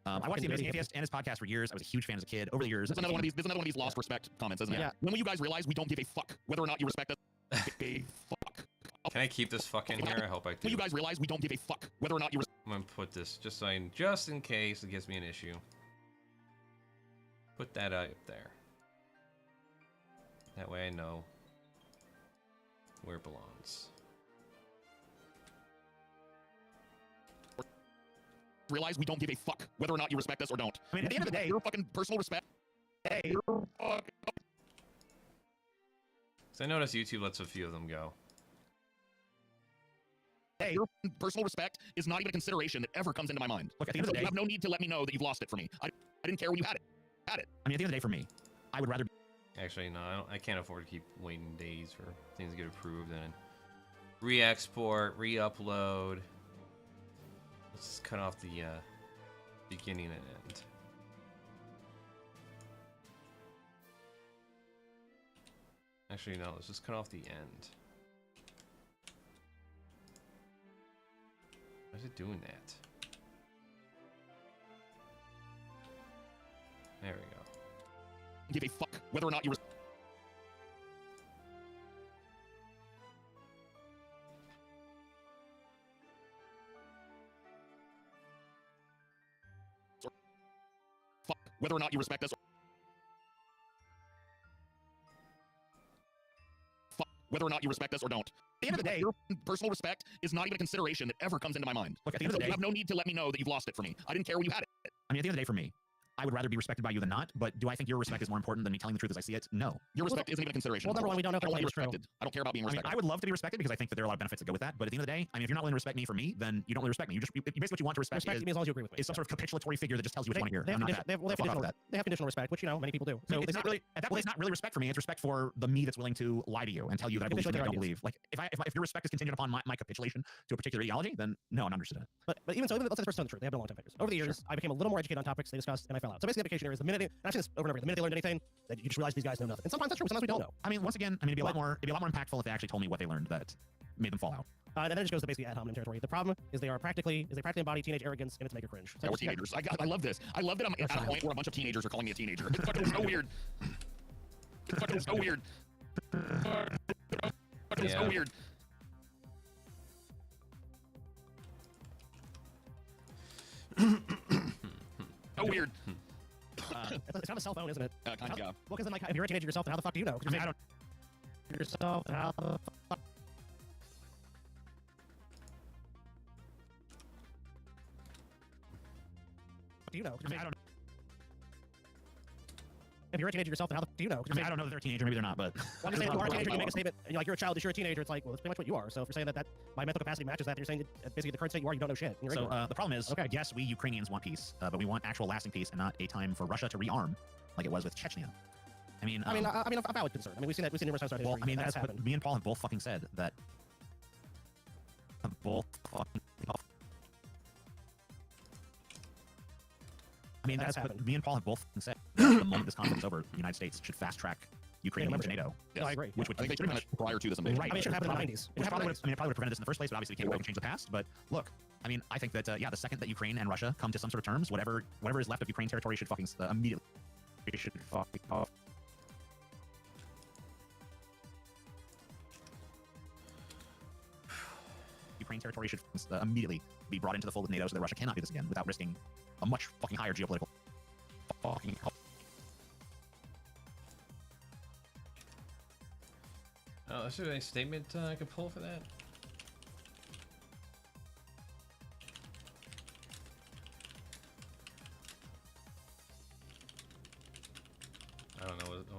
I watched The Amazing Atheist and his podcast for years. I was a huge fan as a kid. Over the years, This is another one of these lost respect comments, isn't it? Yeah. When will you guys realize we don't give a fuck whether or not you respect us? A fuck. Can I keep this fucking here? I hope I do. Will you guys realize we don't give a fuck whether or not you I'm gonna put this just in case it gives me an issue. Put that up there. That way I know where it belongs. realize we don't give a fuck whether or not you respect us or don't. I mean, at the end of the day, your fucking personal respect. Hey, So I noticed YouTube lets a few of them go. hey, Your personal respect is not even a consideration that ever comes into my mind. look, at the end of the You day, have no need to let me know that you've lost it for me. I didn't care when you had it. I mean, at the end of the day, for me, I would rather. Actually, no, I can't afford to keep waiting days for things to get approved and re-export, re-upload. Let's just cut off the beginning and end. Actually, no, let's just cut off the end. Why is it doing that? There we go. Give a fuck whether or not you. Fuck whether or not you respect us. Fuck whether or not you respect us or don't. At the end of the day, Your personal respect is not even a consideration that ever comes into my mind. look, at the end of the You day, have no need to let me know that you've lost it for me. I didn't care when you had it. I mean, at the end of the day, for me, I would rather be respected by you than not. But do I think your respect is more important than me telling the truth as I see it? No. Your respect isn't even a consideration. Well, number one, we don't know if I that want to be claim is true. respected. I don't care about being I mean, respected. I would love to be respected because I think that there are a lot of benefits that go with that. But at the end of the day, I mean, if you're not willing to respect me for me, then you don't really respect me. You basically what you want to respect Respect is, me as long as you agree with me. is some sort of capitulatory figure that just tells you what you want to hear. They have, I'm not they have, well, they have Fuck off conditional, that. they have conditional respect, which, you know, many people do. So So it's not really at that point. It's not really respect for me. It's respect for the me that's willing to lie to you and tell you that I believe something I don't believe. Like if your respect is contingent upon my capitulation to a particular ideology, then no, I'm not interested in it. But even so, let's say this person's telling the truth. They have been long time figures. Over the years, I became a little more educated on topics they discussed, and I fell out. So basically, the application here is the minute and I've seen this over and over. The minute they learned anything, that you just realize these guys know nothing. And sometimes that's true. Sometimes we don't know. I mean, once again, I mean, it'd be a lot more impactful if they actually told me what they learned that made them fall out. And then it just goes to basically ad hominem territory. The problem is they practically embody teenage arrogance, and it's make it cringe. So Yeah, we're teenagers. I love this. I love that I'm at a point where a bunch of teenagers are calling me a teenager. It's fucking so weird. It's fucking so weird. It's so Yeah. weird. So weird. It's not a cell phone, isn't it? Kind of, yeah. Well, because then, like, if you're a teenager yourself, then how the fuck do you know? I mean, I don't. Yourself, then how the fuck do you know? I mean, I don't. If you're a teenager yourself, then how the fuck do you know? I mean, I don't know that they're a teenager. Maybe they're not, but. I'm just saying, if you are a teenager, you make a statement, and you're like, you're a child, you're a teenager. It's like, well, that's pretty much what you are. So if you're saying that my mental capacity matches that, you're saying that basically the current state you are, you don't know shit. You're So ignorant. the problem is, Okay. yes, we Ukrainians want peace, but we want actual lasting peace and not a time for Russia to rearm, like it was with Chechnya. I mean, I mean, a valid concern. I mean, we've seen numerous times throughout well, history. I mean, that has that's what happened. me and Paul have both fucking said that. Both fucking. I mean, That's that's what happened. me and Paul have both said. That the moment this conflict is over, the United States should fast track Ukraine Yeah, into membership. NATO. No, I agree. Which would I think they should pretty have done it prior to this invasion. Right. I mean, it should happen in the 90s. It Which should happen probably in would, the I mean, it probably would have prevented this in the first place, but obviously we can't go back and change the past. But look, I mean, I think that, yeah, the second that Ukraine and Russia come to some sort of terms, whatever is left of Ukraine territory should fucking immediately should fucking off. Ukraine territory should immediately be brought into the fold of NATO so that Russia cannot do this again without risking a much fucking higher geopolitical fucking. Oh, is there a statement I could pull for that?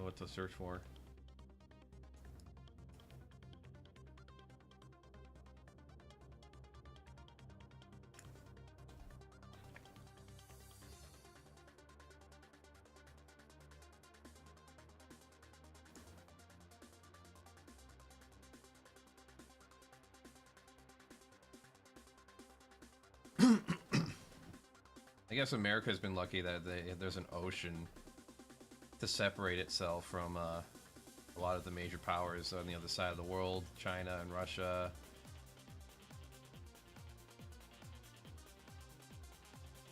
what to search for. I guess America's been lucky that there's an ocean to separate itself from a lot of the major powers on the other side of the world, China and Russia.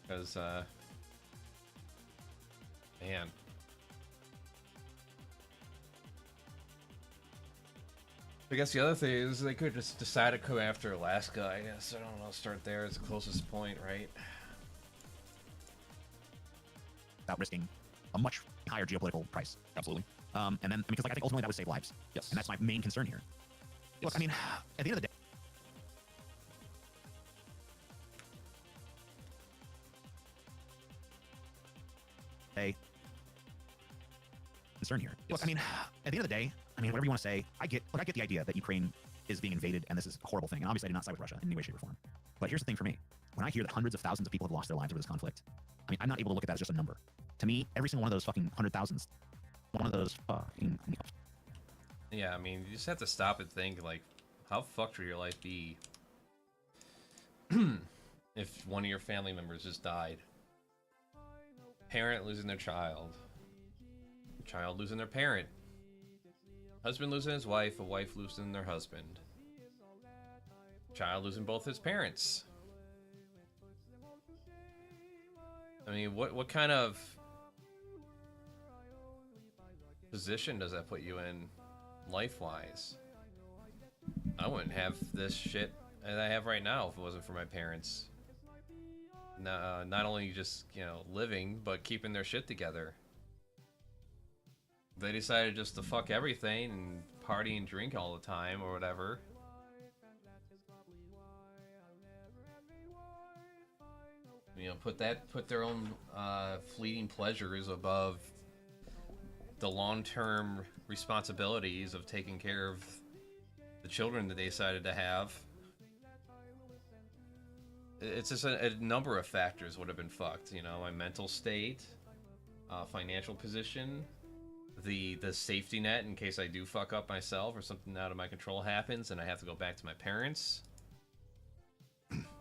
Because, man. I guess the other thing is they could just decide to come after Alaska. I guess, I don't know, start there as the closest point, right? Without risking a much higher geopolitical price. Absolutely. And then, because like, I think ultimately that would save lives. Yes. And that's my main concern here. Yes. Look, I mean, at the end of the day, concern here. Look, I mean, at the end of the day, I mean, whatever you want to say, I get the idea that Ukraine is being invaded and this is a horrible thing. And obviously I do not side with Russia in any way, shape, or form. But here's the thing for me. When I hear that hundreds of thousands of people have lost their lives over this conflict, I mean, I'm not able to look at that as just a number. To me, every single one of those fucking 100,000s, one of those fucking... Yeah, I mean, you just have to stop and think, like, how fucked would your life be if one of your family members just died? Parent losing their child. Child losing their parent. Husband losing his wife, a wife losing their husband. Child losing both his parents. I mean, what kind of position does that put you in life-wise? I wouldn't have this shit that I have right now if it wasn't for my parents. Not only just, you know, living, but keeping their shit together. They decided just to fuck everything and party and drink all the time or whatever. You know, put their own fleeting pleasures above the long-term responsibilities of taking care of the children that they decided to have. It's just a number of factors would have been fucked. You know, my mental state, financial position, the safety net in case I do fuck up myself or something out of my control happens and I have to go back to my parents.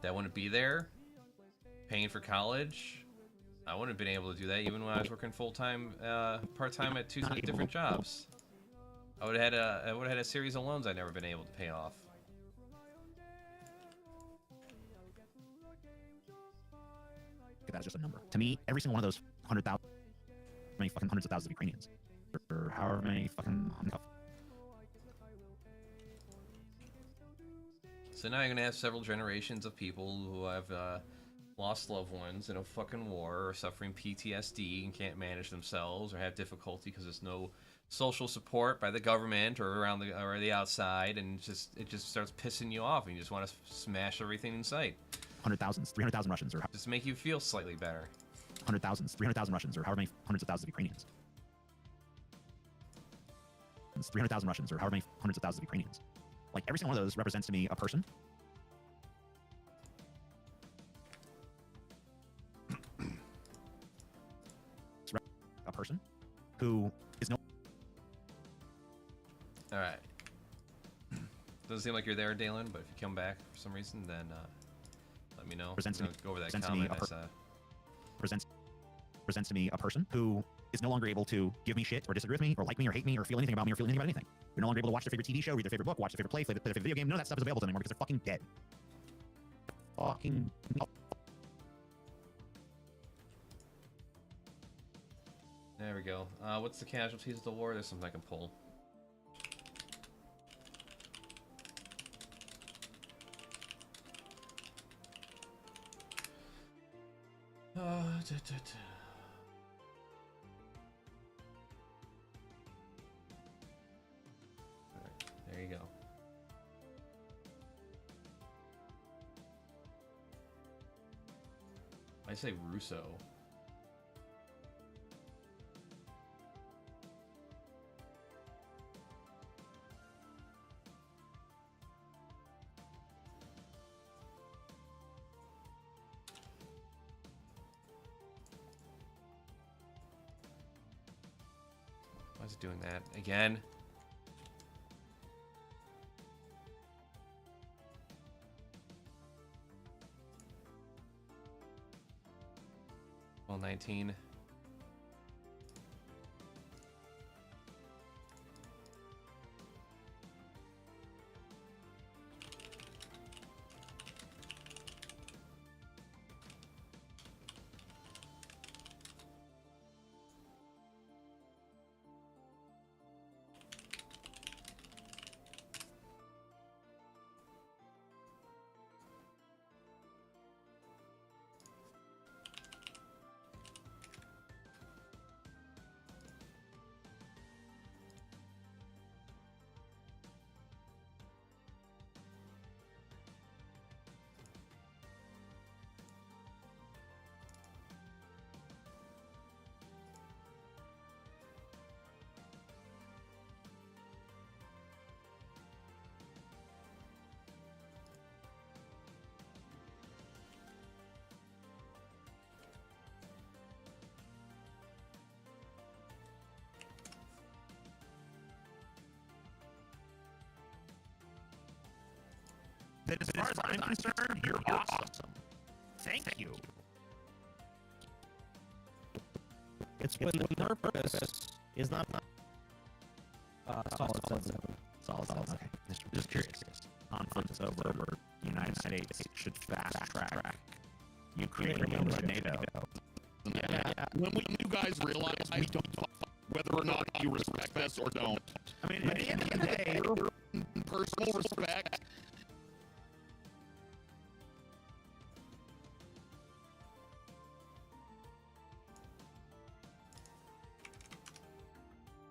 That wouldn't be there. Paying for college, I wouldn't have been able to do that even when I was working full-time, part-time at two different jobs. I would have had a series of loans I'd never been able to pay off. That's just a number. To me, every single one of those 100,000, many fucking hundreds of thousands of Ukrainians, or however many fucking... So now you're gonna have several generations of people who have lost loved ones in a fucking war, or suffering PTSD and can't manage themselves, or have difficulty because there's no social support by the government or around the outside, and it just starts pissing you off, and you just want to smash everything in sight. 100,000s, 300,000 Russians, or just make you feel slightly better. 100,000s, 300,000 Russians, or however many hundreds of thousands of Ukrainians. 300,000 Russians, or however many hundreds of thousands of Ukrainians. Like, every single one of those represents to me a person. A person who is no... Alright. Doesn't seem like you're there, Dalen, but if you come back for some reason, then let me know. Go over that comment I saw. Presents to me a person who is no longer able to give me shit or disagree with me or like me or hate me or feel anything about me or feel anything about anything. You're no longer able to watch their favorite TV show, read their favorite book, watch their favorite play, play their favorite video game. None of that stuff is available to them anymore because they're fucking dead. Fucking... There we go. What's the casualties of the war? There's something I can pull. There you go. I say Russo. Why is it doing that again? Well, 19. Then as far as I'm concerned, you're awesome. Thank you. It's when the purpose is not solid 7. Solid. Okay. Just curious. Conflicts over the United States should fast track Ukraine into NATO. Yeah. When you guys realize we don't, whether or not you respect us or don't. I mean, at the end of the day, personal respect.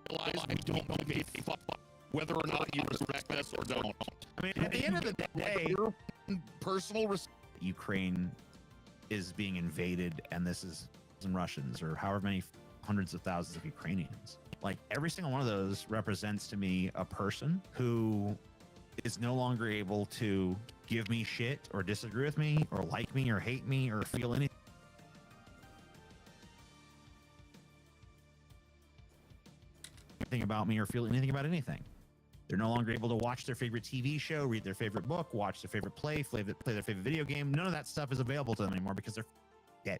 Realize we don't give a fuck whether or not you respect us or don't. I mean, at the end of the day, personal respect. Ukraine is being invaded, and this is some Russians or however many hundreds of thousands of Ukrainians. Like, every single one of those represents to me a person who is no longer able to give me shit or disagree with me or like me or hate me or feel anything about me or feel anything about anything. They're no longer able to watch their favorite TV show, read their favorite book, watch their favorite play their favorite video game. None of that stuff is available to them anymore because they're dead.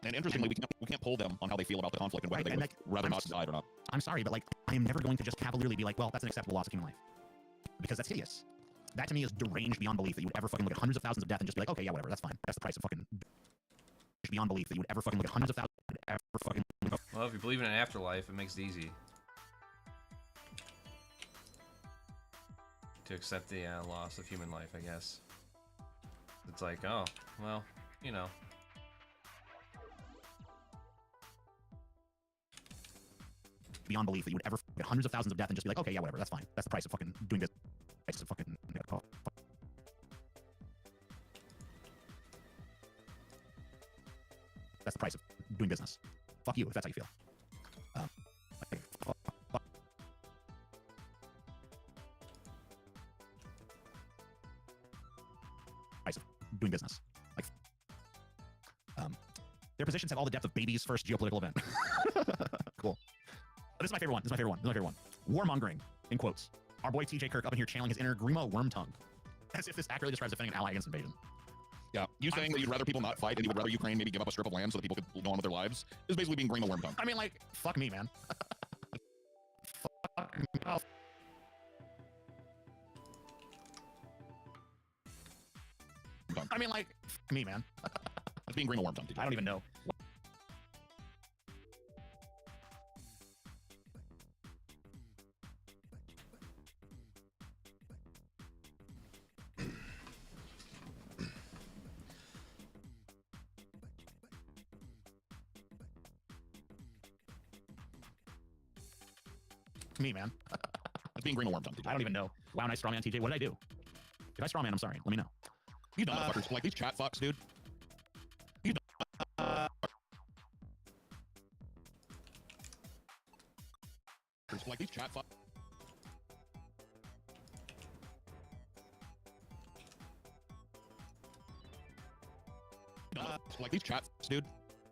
And interestingly, we can't pull them on how they feel about the conflict and whether they would rather not die or not. I'm sorry, but like, I am never going to just cavalierly be like, well, that's an acceptable loss of human life, because that's hideous. That to me is deranged beyond belief that you would ever fucking look at hundreds of thousands of death and just be like, okay, yeah, whatever, that's fine. That's the price of fucking beyond belief that you would ever fucking look at hundreds of thousands and ever fucking. Well, if you believe in an afterlife, it makes it easy to accept the loss of human life, I guess. It's like, oh, well, you know. Beyond belief that you would ever get hundreds of thousands of death and just be like, okay, yeah, whatever, that's fine. That's the price of fucking doing this. Price of fucking. That's the price of doing business. Fuck you if that's how you feel. Price of doing business. Like, their positions have all the depth of baby's first geopolitical event. Cool. This is my favorite one. This is my favorite one. Warmongering, in quotes. Our boy TJ Kirk up in here channeling his inner Grima worm tongue. As if this accurately describes defending an ally against invasion. Yeah, you saying that you'd rather people not fight and you would rather Ukraine maybe give up a strip of land so that people could go on with their lives is basically being Grima worm tongue. I mean, like, fuck me, man. Fuck me. Oh. I mean, like, fuck me, man. It's being Grima worm tongue. I don't even know. Me, man. It's being Grima worm tongue. I don't even know. Wow, nice strawman, TJ. What did I do? If I strawman, I'm sorry. Let me know. You dumb motherfuckers. Like these chat fucks, dude. You dumb like these chat fucks. Like these chat fucks, dude.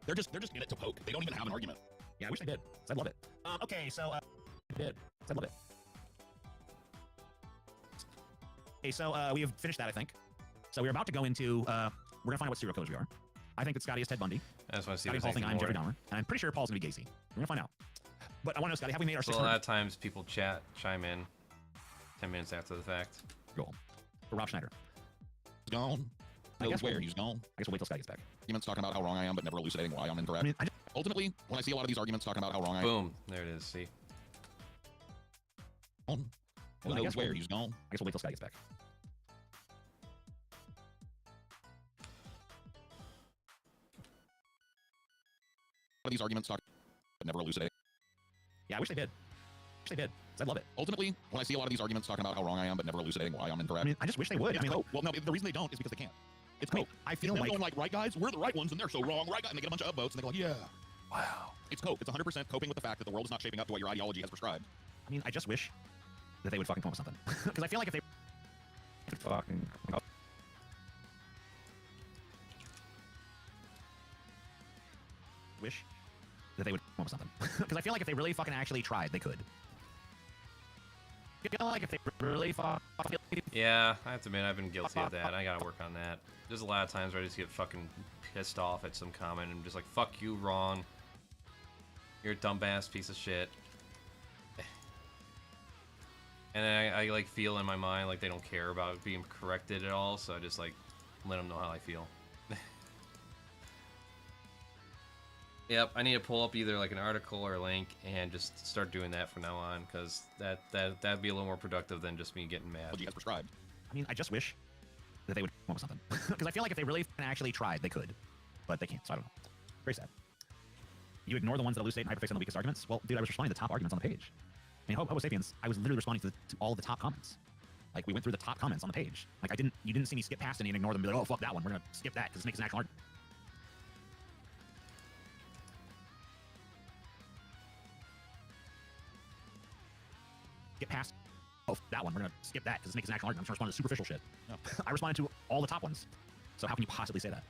They're just in it to poke. They don't even have an argument. Yeah, I wish I did. I'd love it. Okay, so did. I love it. Okay, so we have finished that, I think. So we're about to go into, we're gonna find out what serial killers we are. I think that Scotty is Ted Bundy. I just want to see Scotty if Paul think I'm more. Jeffrey Dahmer. And I'm pretty sure Paul's gonna be Gacy. We're gonna find out. But I want to know, Scotty, have we made our So a 600 lot of times people chime in 10 minutes after the fact. goal for Rob Schneider? He's gone. I Knows guess where we'll- he's gone. I guess we'll wait till Scotty gets back. Arguments talking about how wrong I am, but never elucidating why I'm incorrect. I mean, Ultimately, when I see a lot of these arguments talking about how wrong I am, Boom. There it is. See? who Well, I knows guess where we'll- he's gone. I guess we'll wait till Scotty gets back. A lot of these arguments talk, but never elucidating. Yeah, I wish they did. I wish they did. 'Cause I love it. Ultimately, when I see a lot of these arguments talking about how wrong I am, but never elucidating why I'm I incorrect. mean, I just wish they would. I mean, like, Well, no, the reason they don't is because they can't. It's I mean, cope. I It's feel them like going like, right guys, we're the right ones and they're so wrong, right guys, and they get a bunch of upvotes and they go like, yeah. Wow. It's cope. It's 100% coping with the fact that the world is not shaping up to what your ideology has prescribed. I mean, I just wish that they would fucking come up with something. Because I feel like if they fucking wish that they would come up with something. Because I feel like if they really fucking actually tried, they could. I feel like if they really fucking Yeah, I have to admit, I've been guilty of that. I gotta work on that. There's a lot of times where I just get fucking pissed off at some comment and I'm just like, fuck you, wrong. You're a dumbass piece of shit. And then I like feel in my mind like they don't care about being corrected at all, so I just like let them know how I feel. Yep, I need to pull up either like an article or a link and just start doing that from now on, because that'd be a little more productive than just me getting mad. Ideology has prescribed. I mean, I just wish that they would come up with something. Because I feel like if they really fucking actually tried, they could. But they can't, so I don't know. Very sad. You ignore the ones that elucidate and hyperfix on the weakest arguments? Well, dude, I was responding to the top arguments on the page. I mean, Homo sapiens, I was literally responding to all of the top comments. Like, we went through the top comments on the page. Like, you didn't see me skip past any and ignore them and be like, oh, fuck that one. We're going to skip that because it makes an actual argument. Get past, oh, that one. We're going to skip that because it makes an actual argument. I'm just responding to superficial shit. No. I responded to all the top ones. So how can you possibly say that?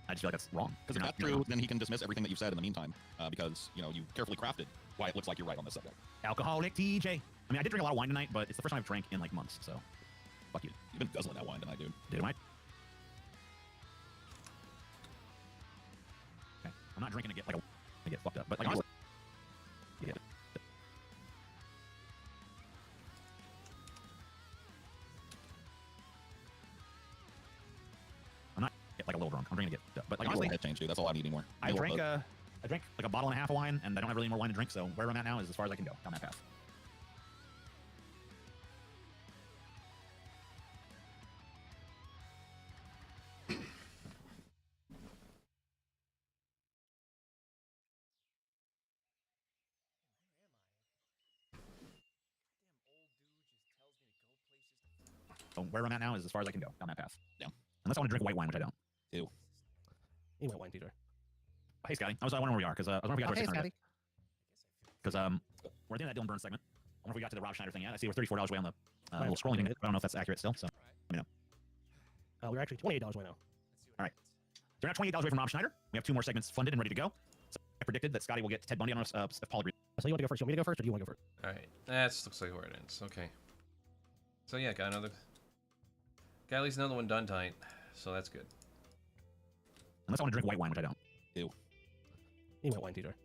I just feel like that's wrong. Because if that's true, then he can dismiss everything that you've said in the meantime, because, you know, you carefully crafted why it looks like you're right on this subject. Alcoholic TJ. I mean, I did drink a lot of wine tonight, but it's the first time I've drank in like months, so fuck you. You've been guzzling that wine tonight, dude. Dude, am I? Okay. I'm not drinking to get like to get fucked up, but like honestly, yeah. I'm not get like a little drunk. I'm drinking to get fucked up, but like Like, honestly, head change, dude. That's all I need anymore. I drank like a bottle and a half of wine, and I don't have really any more wine to drink, so where I'm at now is as far as I can go down that path. So where I'm at now is as far as I can go down that path. Yeah. Unless I want to drink white wine, which I don't. Ew. You might wine teacher. Hey, Scotty. I was wondering where we are, because I was wondering if we got to Hey, 600. Scotty. Because we're at the end of that Dylan Burns segment. I wonder if we got to the Rob Schneider thing yet. I see we're $34 away on the little scrolling thing. I don't know if that's accurate still, so let me know. We're actually $28 right now. All right. So we're now $28 away from Rob Schneider. We have 2 more segments funded and ready to go. So I predicted that Scotty will get Ted Bundy on us if Paul agrees. So you want to go first? You want me to go first, or do you want to go first? Alright, that looks like where it ends. Okay. So yeah, got at least another one done tonight, so that's good. Unless I want to drink white wine, which I don't. You might wine teacher.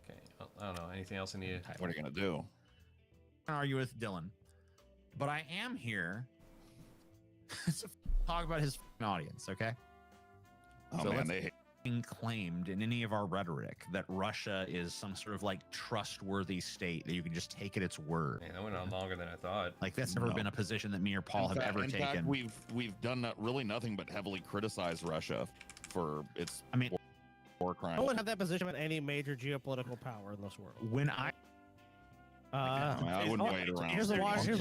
Okay, I don't know, anything else I need to... What are you going to do? Argue with Dylan, but I am here to talk about his audience, okay? Oh, So man, let's- they hate Claimed in any of our rhetoric that Russia is some sort of like trustworthy state that you can just take at its word. Man, that went on longer than I thought. Like that's never No. been a position that me or Paul have ever in taken. fact, we've done really nothing but heavily criticize Russia for its war crimes. I wouldn't have that position with any major geopolitical power in this world. When I I wouldn't wait around. Here's the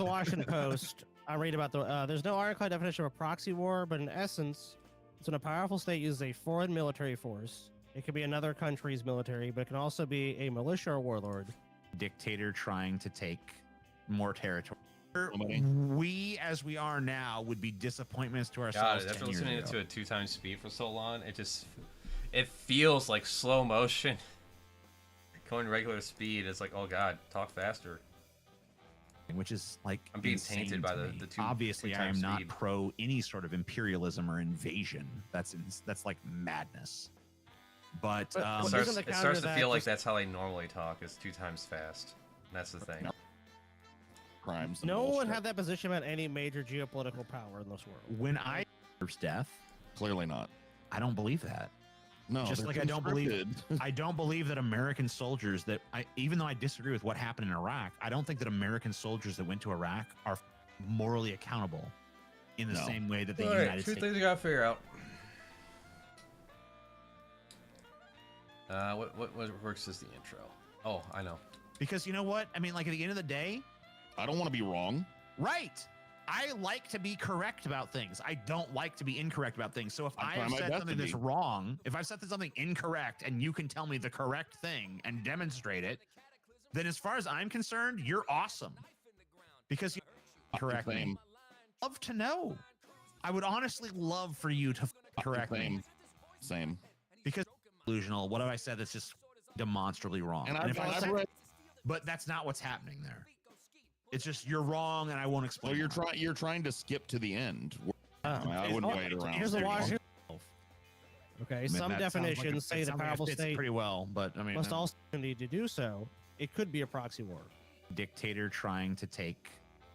Washington Post. I read about there's no ironclad definition of a proxy war, but in essence, it's when a powerful state uses a foreign military force. It could be another country's military, but it can also be a militia or warlord. dictator trying to take more territory we, as we are now, would be disappointments to God, ourselves. after 10 years listening ago. to it 2 times speed for so long, it feels like slow motion. Going regular speed, it's like, oh god, talk faster. Which is like I'm being insane tainted by to the me. two. Obviously, I am times not speed. pro any sort of imperialism or invasion. That's like madness. But But- It Well, starts, isn't the it counter starts to to that feel like just- that's how I normally talk, is 2 times fast. And that's the thing. Crimes. and No one bullshit. had that position about any major geopolitical power in this world. when I death, Clearly not. I don't believe that. No, Just they're like I don't believe conscripted. I don't believe that American soldiers even though I disagree with what happened in Iraq, I don't think that American soldiers that went to Iraq are morally accountable in the No. same way that the Alright, United 2 States. things I gotta figure out. What works as the intro? Oh, I know. Because you know what? I mean, like at the end of the day, I don't want to be wrong. right. I like to be correct about things. I don't like to be incorrect about things. So if I'm I trying have my said best something to that's be. wrong, if I've said something incorrect and you can tell me the correct thing and demonstrate it, then as far as I'm concerned, you're awesome. Because you correct me. Same. Love to know. I would honestly love for you to correct me. Same. Same. Because delusional. What have I said that's just demonstrably wrong? And And if I I've said- read. but that's not what's happening there. It's just you're wrong, and I won't explain. Well, why. you're trying to skip to the end. I It's- wouldn't oh, wait around. Here's the There you watch. go. Okay, I mean, some that sounds like definitions say it the sounds like it powerful fits state pretty well, but I mean, must also need to do so. It could be a proxy war. dictator trying to take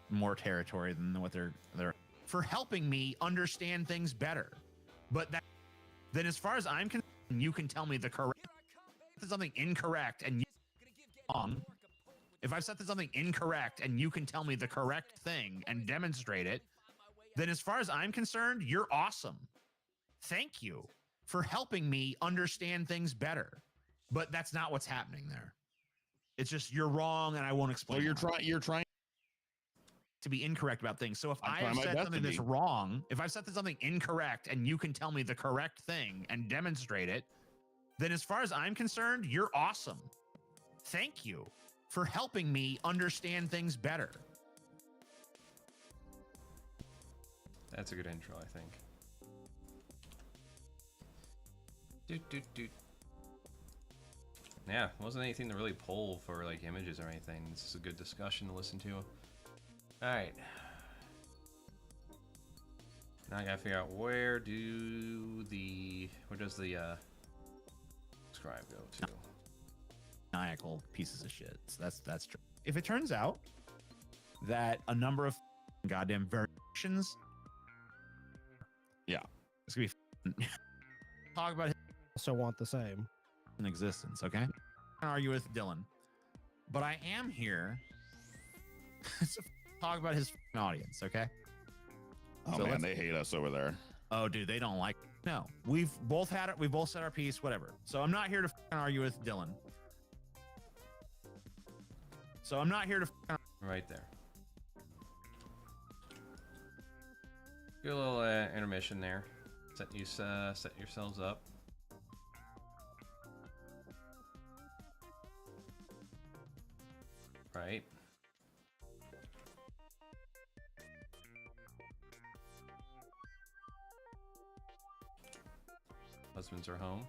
more territory than what they're for helping me understand things better. But that then, as far as I'm concerned, you can tell me the correct something incorrect and you wrong. If I've said something incorrect and you can tell me the correct thing and demonstrate it, then as far as I'm concerned, you're awesome. Thank you for helping me understand things better. But that's not what's happening there. It's just you're wrong, and I won't explain. Well, you're trying to be incorrect about things. So if I'm I trying have my said best something to that's be. wrong, if I've said something incorrect and you can tell me the correct thing and demonstrate it, then as far as I'm concerned, you're awesome. Thank you for helping me understand things better. That's a good intro, I think. Yeah, wasn't anything to really pull for like images or anything. This is a good discussion to listen to. Alright. Now I gotta figure out where does the scribe go to? Maniacal pieces of shit. So that's true. If it turns out that a number of goddamn variations, Yeah. it's gonna be talk about Also want the same. in existence, okay? I'm gonna argue with Dylan, but I am here to talk about his audience, okay? Oh So man, let's- they hate us over there. Oh, dude, they don't like. No, we've both had it. We both said our piece, whatever. So I'm not here to argue with Dylan. So I'm not here to. Right there. Good little intermission there. Set yourselves up. Right. Husbands are home.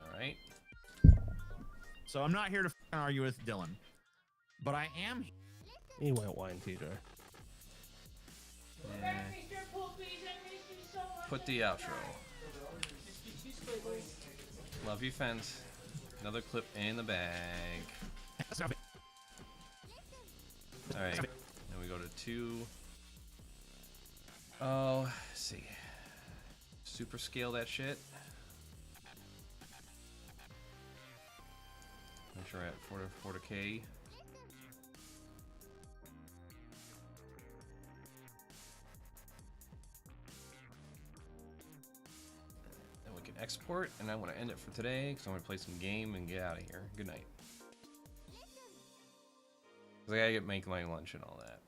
All right. So I'm not here to argue with Dylan, but I am. He went wine teeter. Put the outro. Love you, fence. Another clip in the bag. Alright. Then we go to 2. Oh, let's see. Super scale that shit. Make sure we're at 4 to K. Then we can export, and I want to end it for today because I want to play some game and get out of here. Good night. 'Cause I gotta make my lunch and all that.